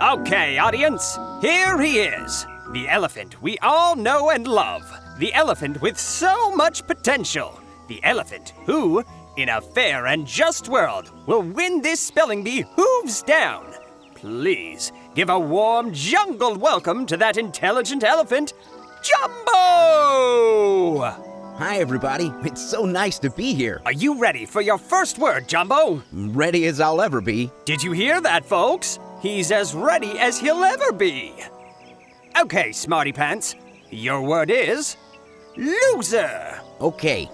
Okay, audience, here he is. The elephant we all know and love. The elephant with so much potential. The elephant who, in a fair and just world, will win this spelling bee hooves down. Please give a warm jungle welcome to that intelligent elephant, Jumbo! Hi, everybody. It's so nice to be here. Are you ready for your first word, Jumbo? Ready as I'll ever be. Did you hear that, folks? He's as ready as he'll ever be. Okay, Smarty Pants, your word is loser. Okay,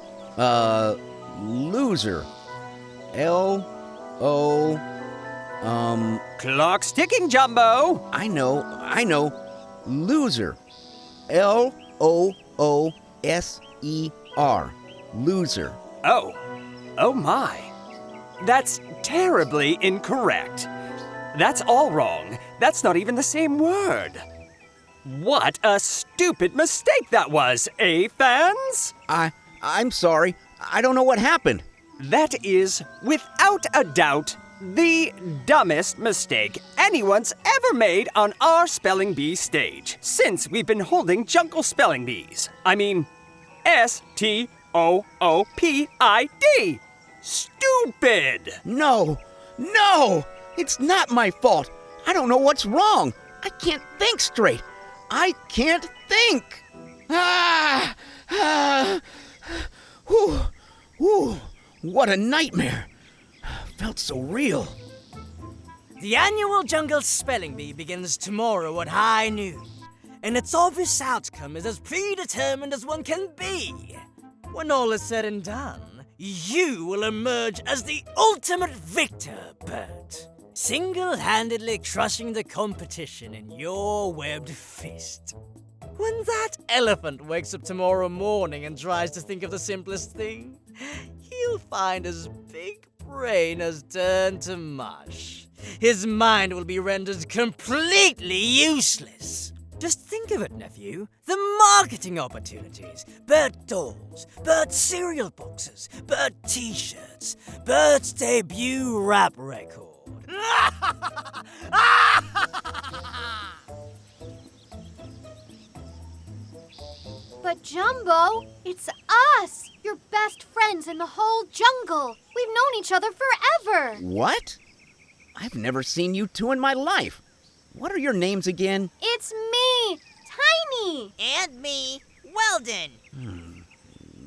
loser. L-O, Clock's ticking, Jumbo. I know. Loser. L-O-O-S-E-R. Loser. Oh my. That's terribly incorrect. That's all wrong. That's not even the same word. What a stupid mistake that was, eh, fans? I'm sorry. I don't know what happened. That is, without a doubt, the dumbest mistake anyone's ever made on our Spelling Bee stage since we've been holding Jungle Spelling Bees. I mean, S-T-O-O-P-I-D. Stupid! No! It's not my fault. I don't know what's wrong. I can't think straight. I can't think. Whew, what a nightmare. Felt so real. The annual Jungle Spelling Bee begins tomorrow at high noon, and its obvious outcome is as predetermined as one can be. When all is said and done, you will emerge as the ultimate victor, Bert, single-handedly crushing the competition in your webbed fist. When that elephant wakes up tomorrow morning and tries to think of the simplest thing, he'll find his big brain has turned to mush. His mind will be rendered completely useless. Just think of it, nephew. The marketing opportunities. Bert dolls, Bert cereal boxes, Bert t-shirts, Bert's debut rap record. But Jumbo, it's us, your best friends in the whole jungle. We've known each other forever. What? I've never seen you two in my life. What are your names again? It's me, Tiny. And me, Weldon.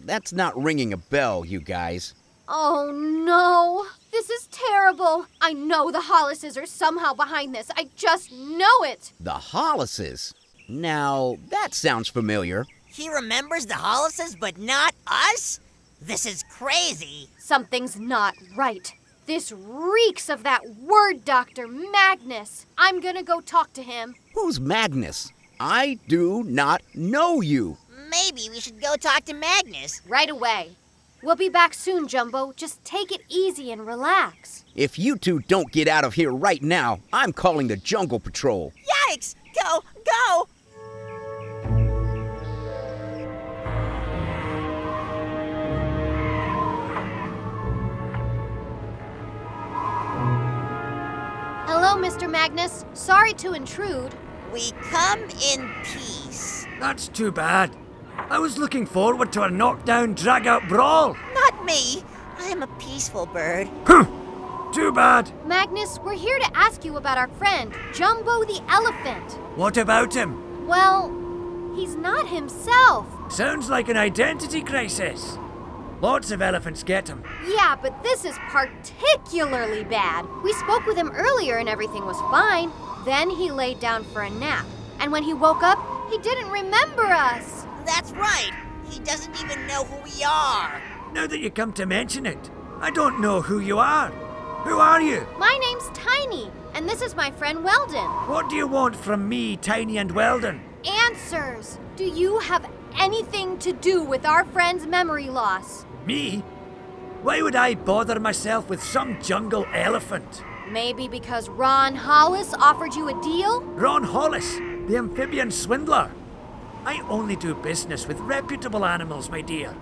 That's not ringing a bell, you guys. Oh no, this is terrible. I know the Hollises are somehow behind this. I just know it. The Hollises? Now, that sounds familiar. He remembers the Hollises, but not us? This is crazy. Something's not right. This reeks of that word doctor, Magnus. I'm gonna go talk to him. Who's Magnus? I do not know you. Maybe we should go talk to Magnus. Right away. We'll be back soon, Jumbo. Just take it easy and relax. If you two don't get out of here right now, I'm calling the Jungle Patrol. Yikes! Go! Hello, Mr. Magnus. Sorry to intrude. We come in peace. That's too bad. I was looking forward to a knockdown, drag-out brawl. Not me. I am a peaceful bird. Too bad. Magnus, we're here to ask you about our friend, Jumbo the elephant. What about him? Well, he's not himself. Sounds like an identity crisis. Lots of elephants get him. Yeah, but this is particularly bad. We spoke with him earlier and everything was fine. Then he laid down for a nap. And when he woke up, he didn't remember us. That's right. He doesn't even know who we are. Now that you come to mention it, I don't know who you are. Who are you? My name's Tiny, and this is my friend Weldon. What do you want from me, Tiny and Weldon? Answers. Do you have anything to do with our friend's memory loss? Me? Why would I bother myself with some jungle elephant? Maybe because Ron Hollis offered you a deal? Ron Hollis, the amphibian swindler. I only do business with reputable animals, my dear.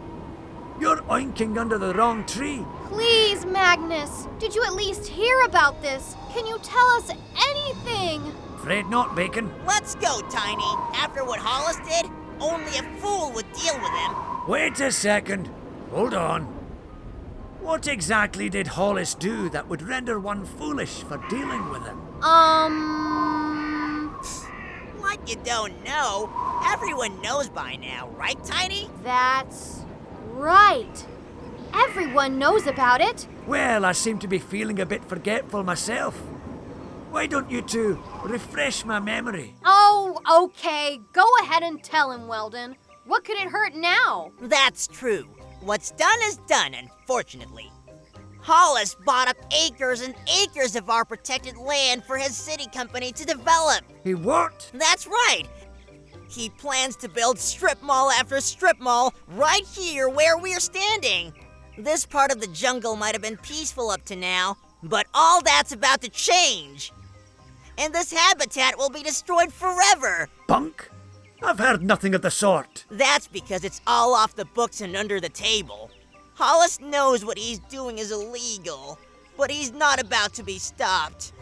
You're oinking under the wrong tree. Please, Magnus. Did you at least hear about this? Can you tell us anything? Afraid not, Bacon. Let's go, Tiny. After what Hollis did, only a fool would deal with him. Wait a second. Hold on. What exactly did Hollis do that would render one foolish for dealing with him? Like you don't know. Everyone knows by now, right, Tiny? That's right. Everyone knows about it. Well, I seem to be feeling a bit forgetful myself. Why don't you two refresh my memory? Oh, okay. Go ahead and tell him, Weldon. What could it hurt now? That's true. What's done is done, unfortunately. Hollis bought up acres and acres of our protected land for his city company to develop. He what? That's right. He plans to build strip mall after strip mall right here where we're standing. This part of the jungle might have been peaceful up to now, but all that's about to change. And this habitat will be destroyed forever. Bunk? I've heard nothing of the sort. That's because it's all off the books and under the table. Hollis knows what he's doing is illegal, but he's not about to be stopped.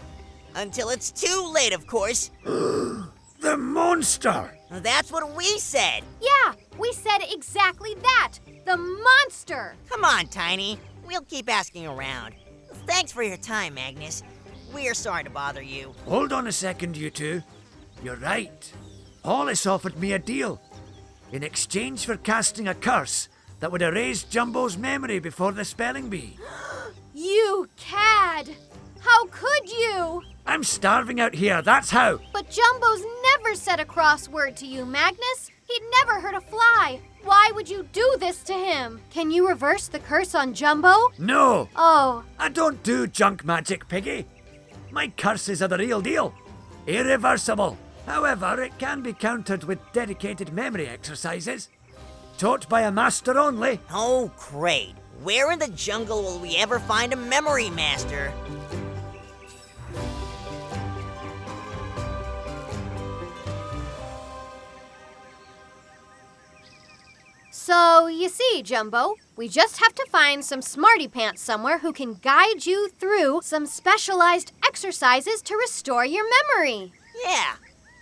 Until it's too late, of course. The monster! That's what we said. Yeah, we said exactly that. The monster. Come on, Tiny. We'll keep asking around. Thanks for your time, Magnus. We're sorry to bother you. Hold on a second, you two. You're right. Hollis offered me a deal. In exchange for casting a curse that would erase Jumbo's memory before the spelling bee. You cad. How could you? I'm starving out here, that's how. But Jumbo's never said a crossword to you, Magnus. He'd never hurt a fly. Why would you do this to him? Can you reverse the curse on Jumbo? No. Oh. I don't do junk magic, Piggy. My curses are the real deal. Irreversible. However, it can be countered with dedicated memory exercises. Taught by a master only. Oh, great. Where in the jungle will we ever find a memory master? So, you see, Jumbo, we just have to find some smarty pants somewhere who can guide you through some specialized exercises to restore your memory. Yeah,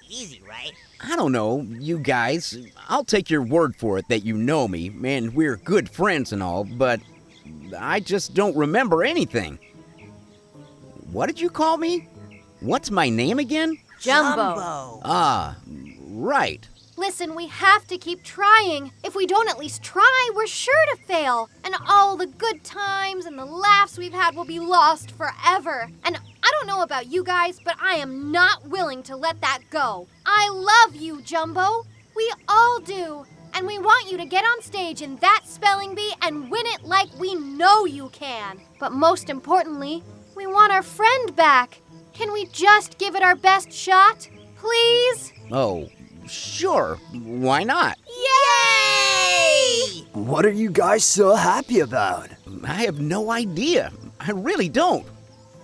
easy, right? I don't know, you guys. I'll take your word for it that you know me, and we're good friends and all, but I just don't remember anything. What did you call me? What's my name again? Jumbo. Ah, right. Listen, we have to keep trying. If we don't at least try, we're sure to fail. And all the good times and the laughs we've had will be lost forever. And I don't know about you guys, but I am not willing to let that go. I love you, Jumbo. We all do. And we want you to get on stage in that spelling bee and win it like we know you can. But most importantly, we want our friend back. Can we just give it our best shot? Please? Oh, sure. Why not? Yay! What are you guys so happy about? I have no idea. I really don't.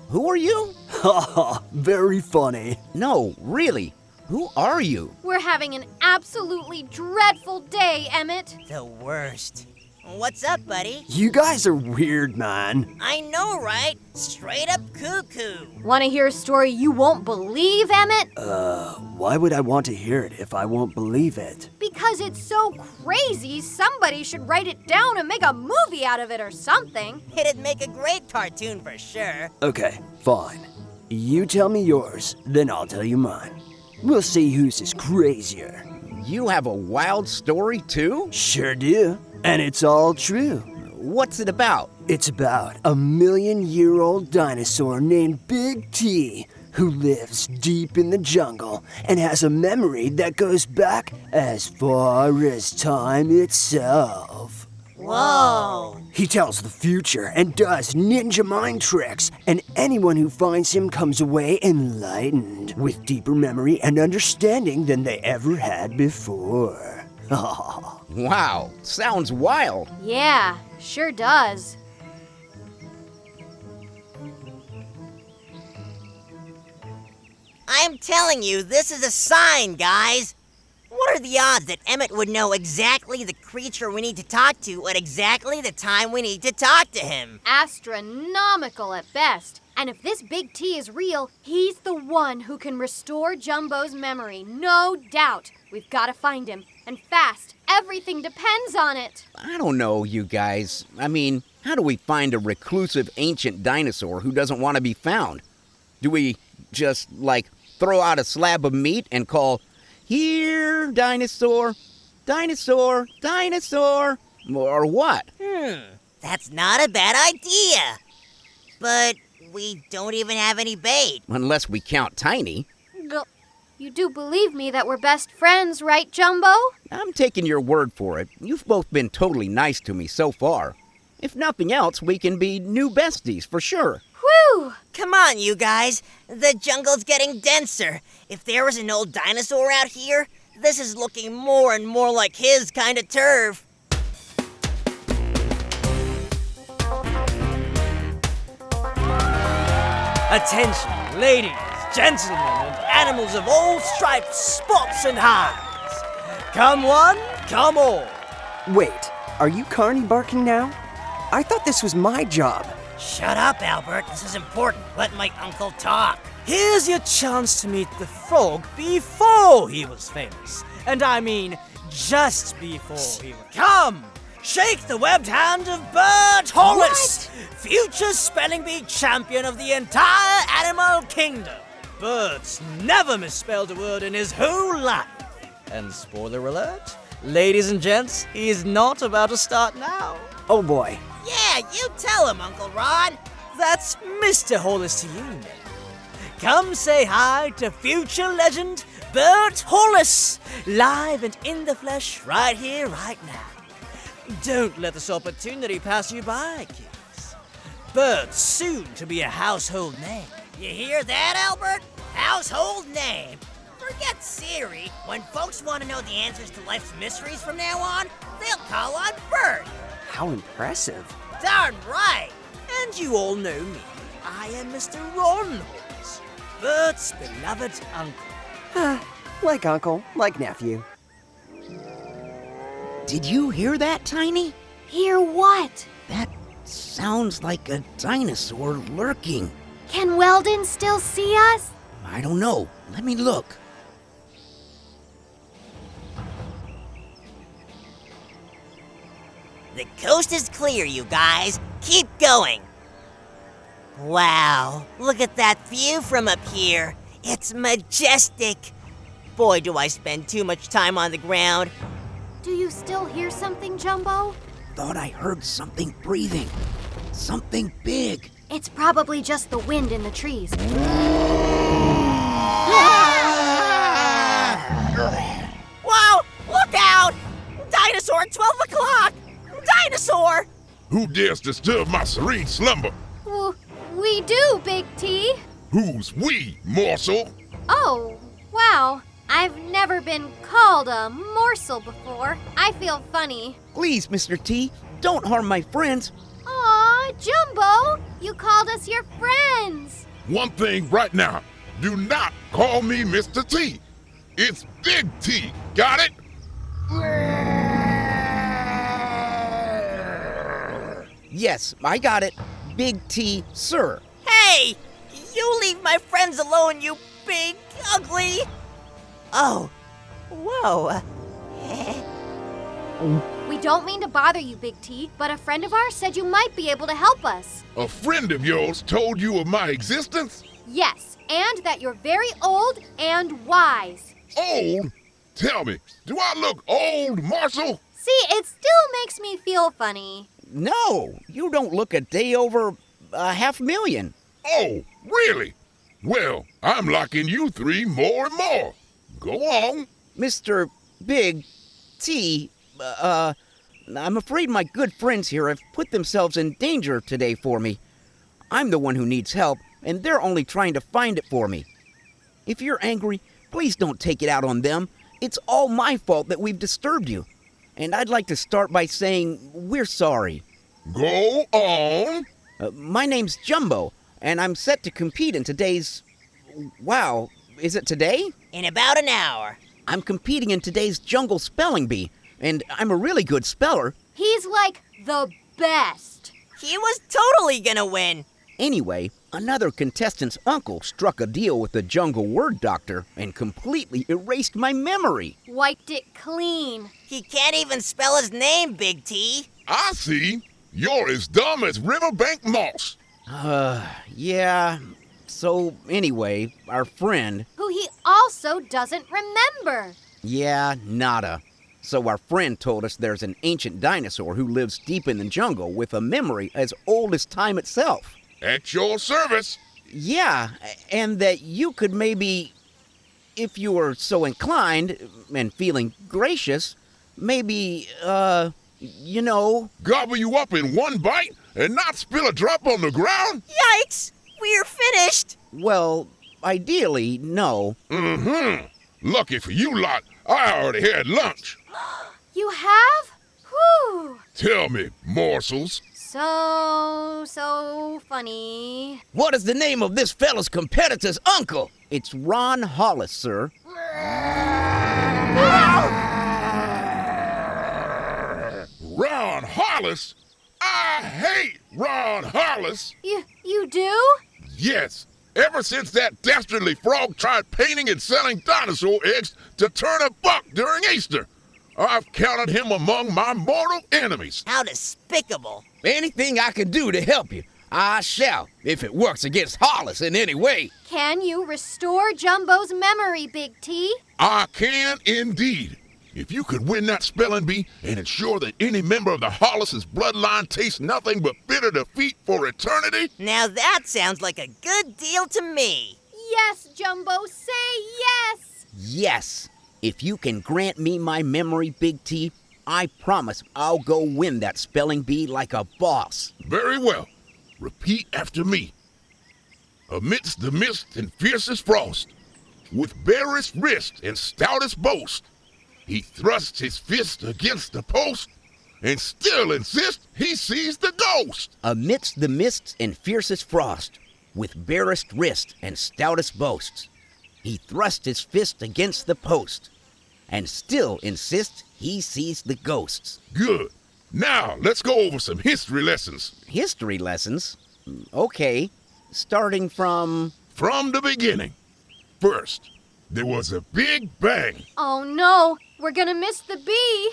Who are you? Haha, very funny. No, really. Who are you? We're having an absolutely dreadful day, Emmett. The worst. What's up, buddy? You guys are weird, man. I know, right? Straight up cuckoo. Want to hear a story you won't believe, Emmett? Why would I want to hear it if I won't believe it? Because it's so crazy, somebody should write it down and make a movie out of it or something. It'd make a great cartoon for sure. Okay, fine. You tell me yours, then I'll tell you mine. We'll see whose is crazier. You have a wild story, too? Sure do. And it's all true. What's it about? It's about a 1,000,000-year-old dinosaur named Big T who lives deep in the jungle and has a memory that goes back as far as time itself. Whoa. He tells the future and does ninja mind tricks, and anyone who finds him comes away enlightened, with deeper memory and understanding than they ever had before. Wow, sounds wild. Yeah, sure does. I'm telling you, this is a sign, guys. What are the odds that Emmett would know exactly the creature we need to talk to at exactly the time we need to talk to him? Astronomical at best. And if this Big T is real, he's the one who can restore Jumbo's memory, no doubt. We've got to find him, and fast. Everything depends on it. I don't know, you guys. I mean, how do we find a reclusive ancient dinosaur who doesn't want to be found? Do we just, throw out a slab of meat and call, "Here, dinosaur, dinosaur, dinosaur," or what? That's not a bad idea. But we don't even have any bait. Unless we count Tiny. You do believe me that we're best friends, right, Jumbo? I'm taking your word for it. You've both been totally nice to me so far. If nothing else, we can be new besties for sure. Whew! Come on, you guys. The jungle's getting denser. If there was an old dinosaur out here, this is looking more and more like his kind of turf. Attention, ladies, gentlemen, and animals of all stripes, spots, and hides. Come one, come all. Wait, are you carny barking now? I thought this was my job. Shut up, Albert. This is important. Let my uncle talk. Here's your chance to meet the frog before he was famous. And I mean just before he was. Come! Shake the webbed hand of Bert Hollis, future spelling bee champion of the entire animal kingdom. Bert's never misspelled a word in his whole life. And spoiler alert, ladies and gents, he's not about to start now. Oh boy. Yeah, you tell him, Uncle Ron. That's Mr. Hollis to you now. Come say hi to future legend Bert Hollis, live and in the flesh right here, right now. Don't let this opportunity pass you by, kids. Bert's soon to be a household name. You hear that, Albert? Household name. Forget Siri. When folks want to know the answers to life's mysteries from now on, they'll call on Bert. How impressive. Darn right. And you all know me. I am Mr. Ron Hollis, Bert's beloved uncle. Like uncle, like nephew. Did you hear that, Tiny? Hear what? That sounds like a dinosaur lurking. Can Weldon still see us? I don't know. Let me look. The coast is clear, you guys. Keep going. Wow, look at that view from up here. It's majestic. Boy, do I spend too much time on the ground. Do you still hear something, Jumbo? Thought I heard something breathing. Something big. It's probably just the wind in the trees. Whoa! Look out! Dinosaur at 12 o'clock! Dinosaur! Who dares disturb my serene slumber? We do, Big T. Who's we, morsel? Oh, wow. I've never been called a morsel before. I feel funny. Please, Mr. T, don't harm my friends. Aw, Jumbo, you called us your friends. One thing right now, do not call me Mr. T. It's Big T, got it? Yes, I got it. Big T, sir. Hey! You leave my friends alone, you big, ugly... Oh. Whoa. We don't mean to bother you, Big T, but a friend of ours said you might be able to help us. A friend of yours told you of my existence? Yes, and that you're very old and wise. Old? Tell me, do I look old, Marshall? See, it still makes me feel funny. No, you don't look a day over 500,000. Oh, really? Well, I'm liking you three more and more. Go on. Mr. Big T, I'm afraid my good friends here have put themselves in danger today for me. I'm the one who needs help, and they're only trying to find it for me. If you're angry, please don't take it out on them. It's all my fault that we've disturbed you. And I'd like to start by saying we're sorry. Go on. My name's Jumbo, and I'm set to compete in today's... Wow, is it today? In about an hour. I'm competing in today's Jungle Spelling Bee, and I'm a really good speller. He's like the best. He was totally gonna win. Anyway, another contestant's uncle struck a deal with the jungle word doctor and completely erased my memory. Wiped it clean. He can't even spell his name, Big T. I see. You're as dumb as riverbank moss. Yeah. So, anyway, our friend... Who he also doesn't remember. Yeah, nada. So our friend told us there's an ancient dinosaur who lives deep in the jungle with a memory as old as time itself. At your service. Yeah, and that you could maybe, if you were so inclined and feeling gracious, maybe, you know... Gobble you up in one bite and not spill a drop on the ground? Yikes! We're finished! Well, ideally, no. Mm-hmm. Lucky for you lot, I already had lunch. You have? Whew. Tell me, morsels. So funny. What is the name of this fella's competitor's uncle? It's Ron Hollis, sir. Ron Hollis? I hate Ron Hollis. You do? Yes. Ever since that dastardly frog tried painting and selling dinosaur eggs to turn a buck during Easter, I've counted him among my mortal enemies. How despicable. Anything I can do to help you, I shall, if it works against Hollis in any way. Can you restore Jumbo's memory, Big T? I can indeed. If you could win that spelling bee and ensure that any member of the Hollis's bloodline tastes nothing but bitter defeat for eternity. Now that sounds like a good deal to me. Yes, Jumbo, say yes. Yes. If you can grant me my memory, Big T, I promise I'll go win that spelling bee like a boss. Very well. Repeat after me. Amidst the mist and fiercest frost, with barest wrist and stoutest boast, he thrusts his fist against the post, and still insists he sees the ghost. Amidst the mists and fiercest frost, with barest wrist and stoutest boasts, he thrusts his fist against the post, and still insists he sees the ghosts. Good. Now, let's go over some history lessons. History lessons? Okay. Starting from... From the beginning. First, there was a big bang. Oh no, we're gonna miss the bee.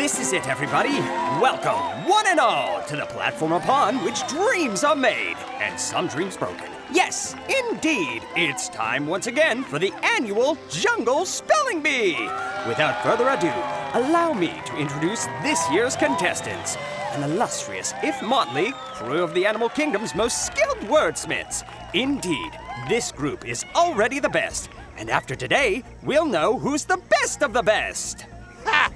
This is it, everybody. Welcome, one and all, to the platform upon which dreams are made, and some dreams broken. Yes, indeed, it's time once again for the annual Jungle Spelling Bee. Without further ado, allow me to introduce this year's contestants. An illustrious, if motley, crew of the animal kingdom's most skilled wordsmiths. Indeed, this group is already the best, and after today, we'll know who's the best of the best. Ha!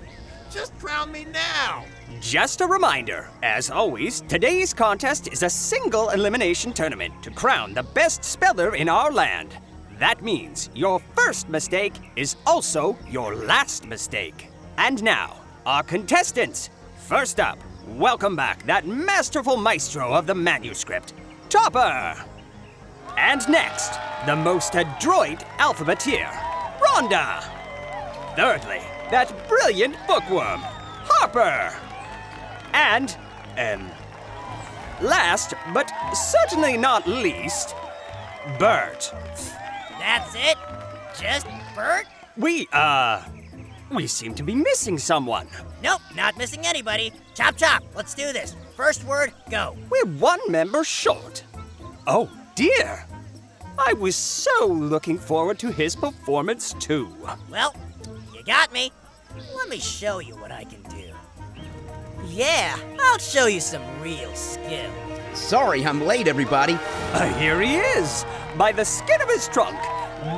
Just crown me now. Just a reminder, as always, today's contest is a single elimination tournament to crown the best speller in our land. That means your first mistake is also your last mistake. And now, our contestants. First up, welcome back that masterful maestro of the manuscript, Topper. And next, the most adroit alphabeteer, Rhonda. Thirdly, that brilliant bookworm, Harper. And, last, but certainly not least, Bert. That's it? Just Bert? We seem to be missing someone. Nope, not missing anybody. Chop chop, let's do this. First word, go. We're one member short. Oh, dear. I was so looking forward to his performance, too. Well, you got me. Let me show you what I can do. Yeah, I'll show you some real skill. Sorry I'm late, everybody. Here he is, by the skin of his trunk,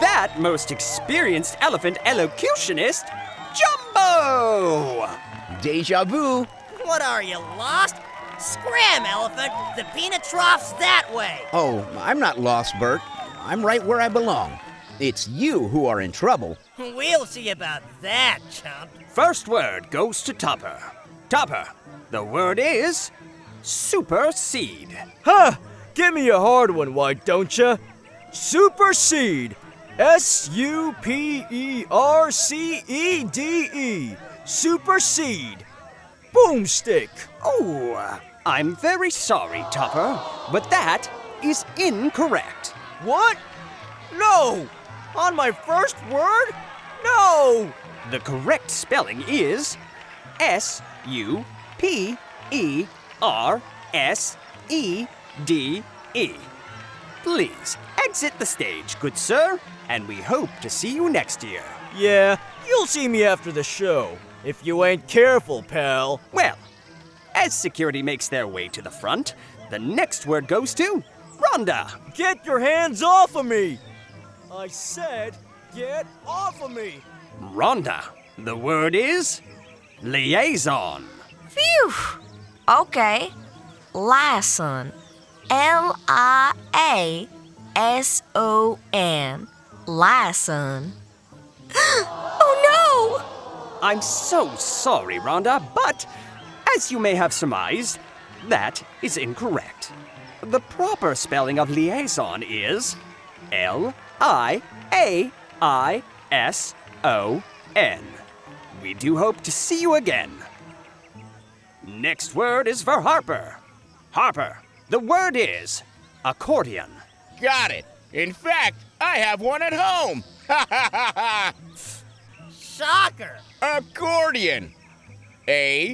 that most experienced elephant elocutionist, Jumbo! Deja vu. What are you, lost? Scram, elephant! The peanut trough's that way! Oh, I'm not lost, Bert. I'm right where I belong. It's you who are in trouble. We'll see about that, chump. First word goes to Topper. Topper, the word is supersede. Ha! Give me a hard one, why don't ya? Supersede. S-U-P-E-R-C-E-D-E. Supersede. Boomstick. Oh, I'm very sorry, Topper, but that is incorrect. What? No! On my first word? No! The correct spelling is S-U-P-E-R-S-E-D-E. Please exit the stage, good sir, and we hope to see you next year. Yeah, you'll see me after the show. If you ain't careful, pal. Well, as security makes their way to the front, the next word goes to Rhonda. Get your hands off of me! I said, get off of me! Rhonda, the word is liaison. Phew. Okay. Liaison. L-I-A-S-O-N. Liaison. Oh no! I'm so sorry, Rhonda, but as you may have surmised, that is incorrect. The proper spelling of liaison is L-I-A-I-S-O-N. We do hope to see you again. Next word is for Harper. Harper, the word is accordion. Got it. In fact, I have one at home. Ha ha ha ha! Shocker! Accordion. A-C-C-O-R-D-I-A-N.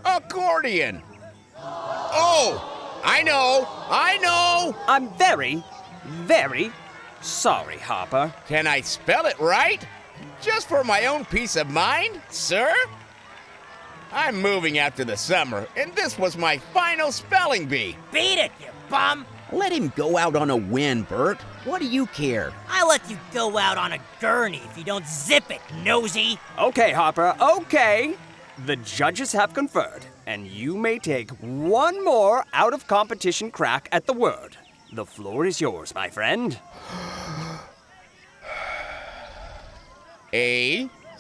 Accordion. Oh, I know. I'm very, very sorry, Harper. Can I spell it right? Just for my own peace of mind, sir? I'm moving after the summer, and this was my final spelling bee. Beat it, you bum! Let him go out on a win, Bert. What do you care? I let you go out on a gurney if you don't zip it, nosy. Okay, Harper, okay. The judges have conferred, and you may take one more out-of-competition crack at the word. The floor is yours, my friend. A-C-C-O-R-D-I-O-N.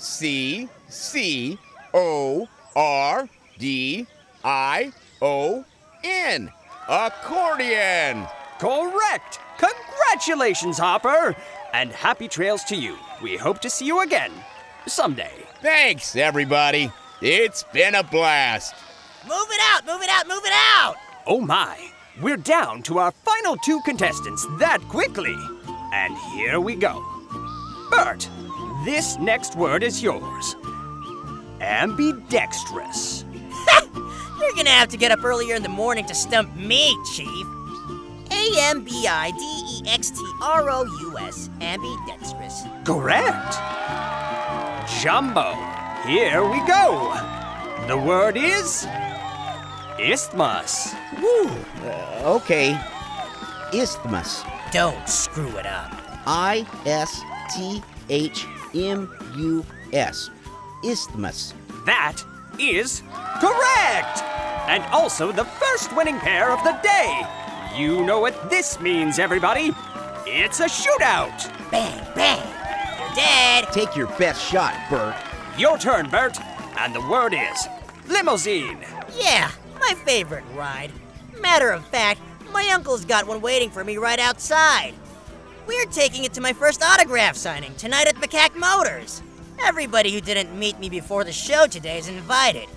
Accordion. Correct! Congratulations, Harper! And happy trails to you. We hope to see you again someday. Thanks, everybody. It's been a blast. Move it out, move it out, move it out! Oh my, we're down to our final two contestants that quickly. And here we go. Bert, this next word is yours. Ambidextrous. You're gonna have to get up earlier in the morning to stump me, Chief. Ambidextrous, ambidextrous. Correct. Jumbo, here we go. The word is isthmus. Okay. Isthmus. Don't screw it up. ISTHMUS. Isthmus. That is correct. And also the first winning pair of the day. You know what this means, everybody. It's a shootout. Bang, bang. You're dead. Take your best shot, Bert. Your turn, Bert. And the word is limousine. Yeah, my favorite ride. Matter of fact, my uncle's got one waiting for me right outside. We're taking it to my first autograph signing tonight at Macaque Motors. Everybody who didn't meet me before the show today is invited.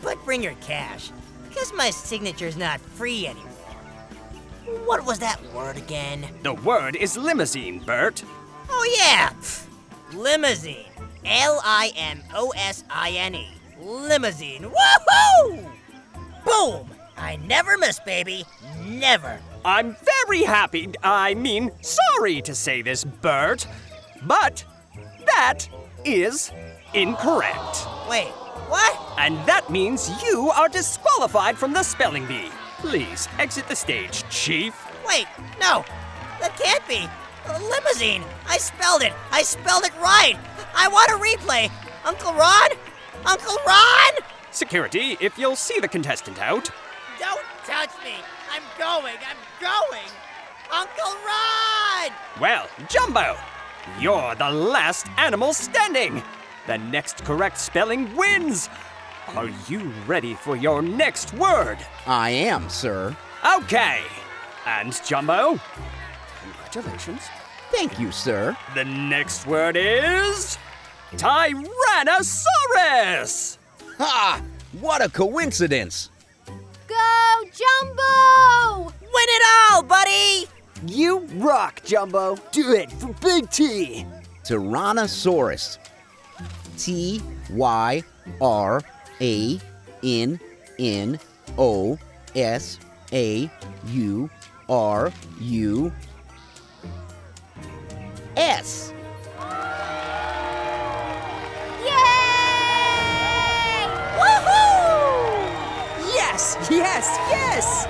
But bring your cash, because my signature's not free anymore. What was that word again? The word is limousine, Bert. Oh yeah, limousine. Limosine. Limousine. Woohoo! Boom! I never miss, baby. Never. I'm very happy, sorry to say this, Bert, but that is incorrect. Wait, what? And that means you are disqualified from the spelling bee. Please exit the stage, Chief. Wait, no. That can't be. Limousine. I spelled it right. I want a replay. Uncle Ron? Uncle Ron? Security, if you'll see the contestant out. Don't touch me. I'm going. Uncle Ron! Well, Jumbo, you're the last animal standing. The next correct spelling wins. Are you ready for your next word? I am, sir. Okay. And Jumbo, congratulations. Thank you, sir. The next word is Tyrannosaurus. Ha! What a coincidence! Go, Jumbo! Win it all, buddy! You rock, Jumbo. Do it for Big T. Tyrannosaurus. Tyrannosaurus. Yay! Woohoo! Yes, yes, yes!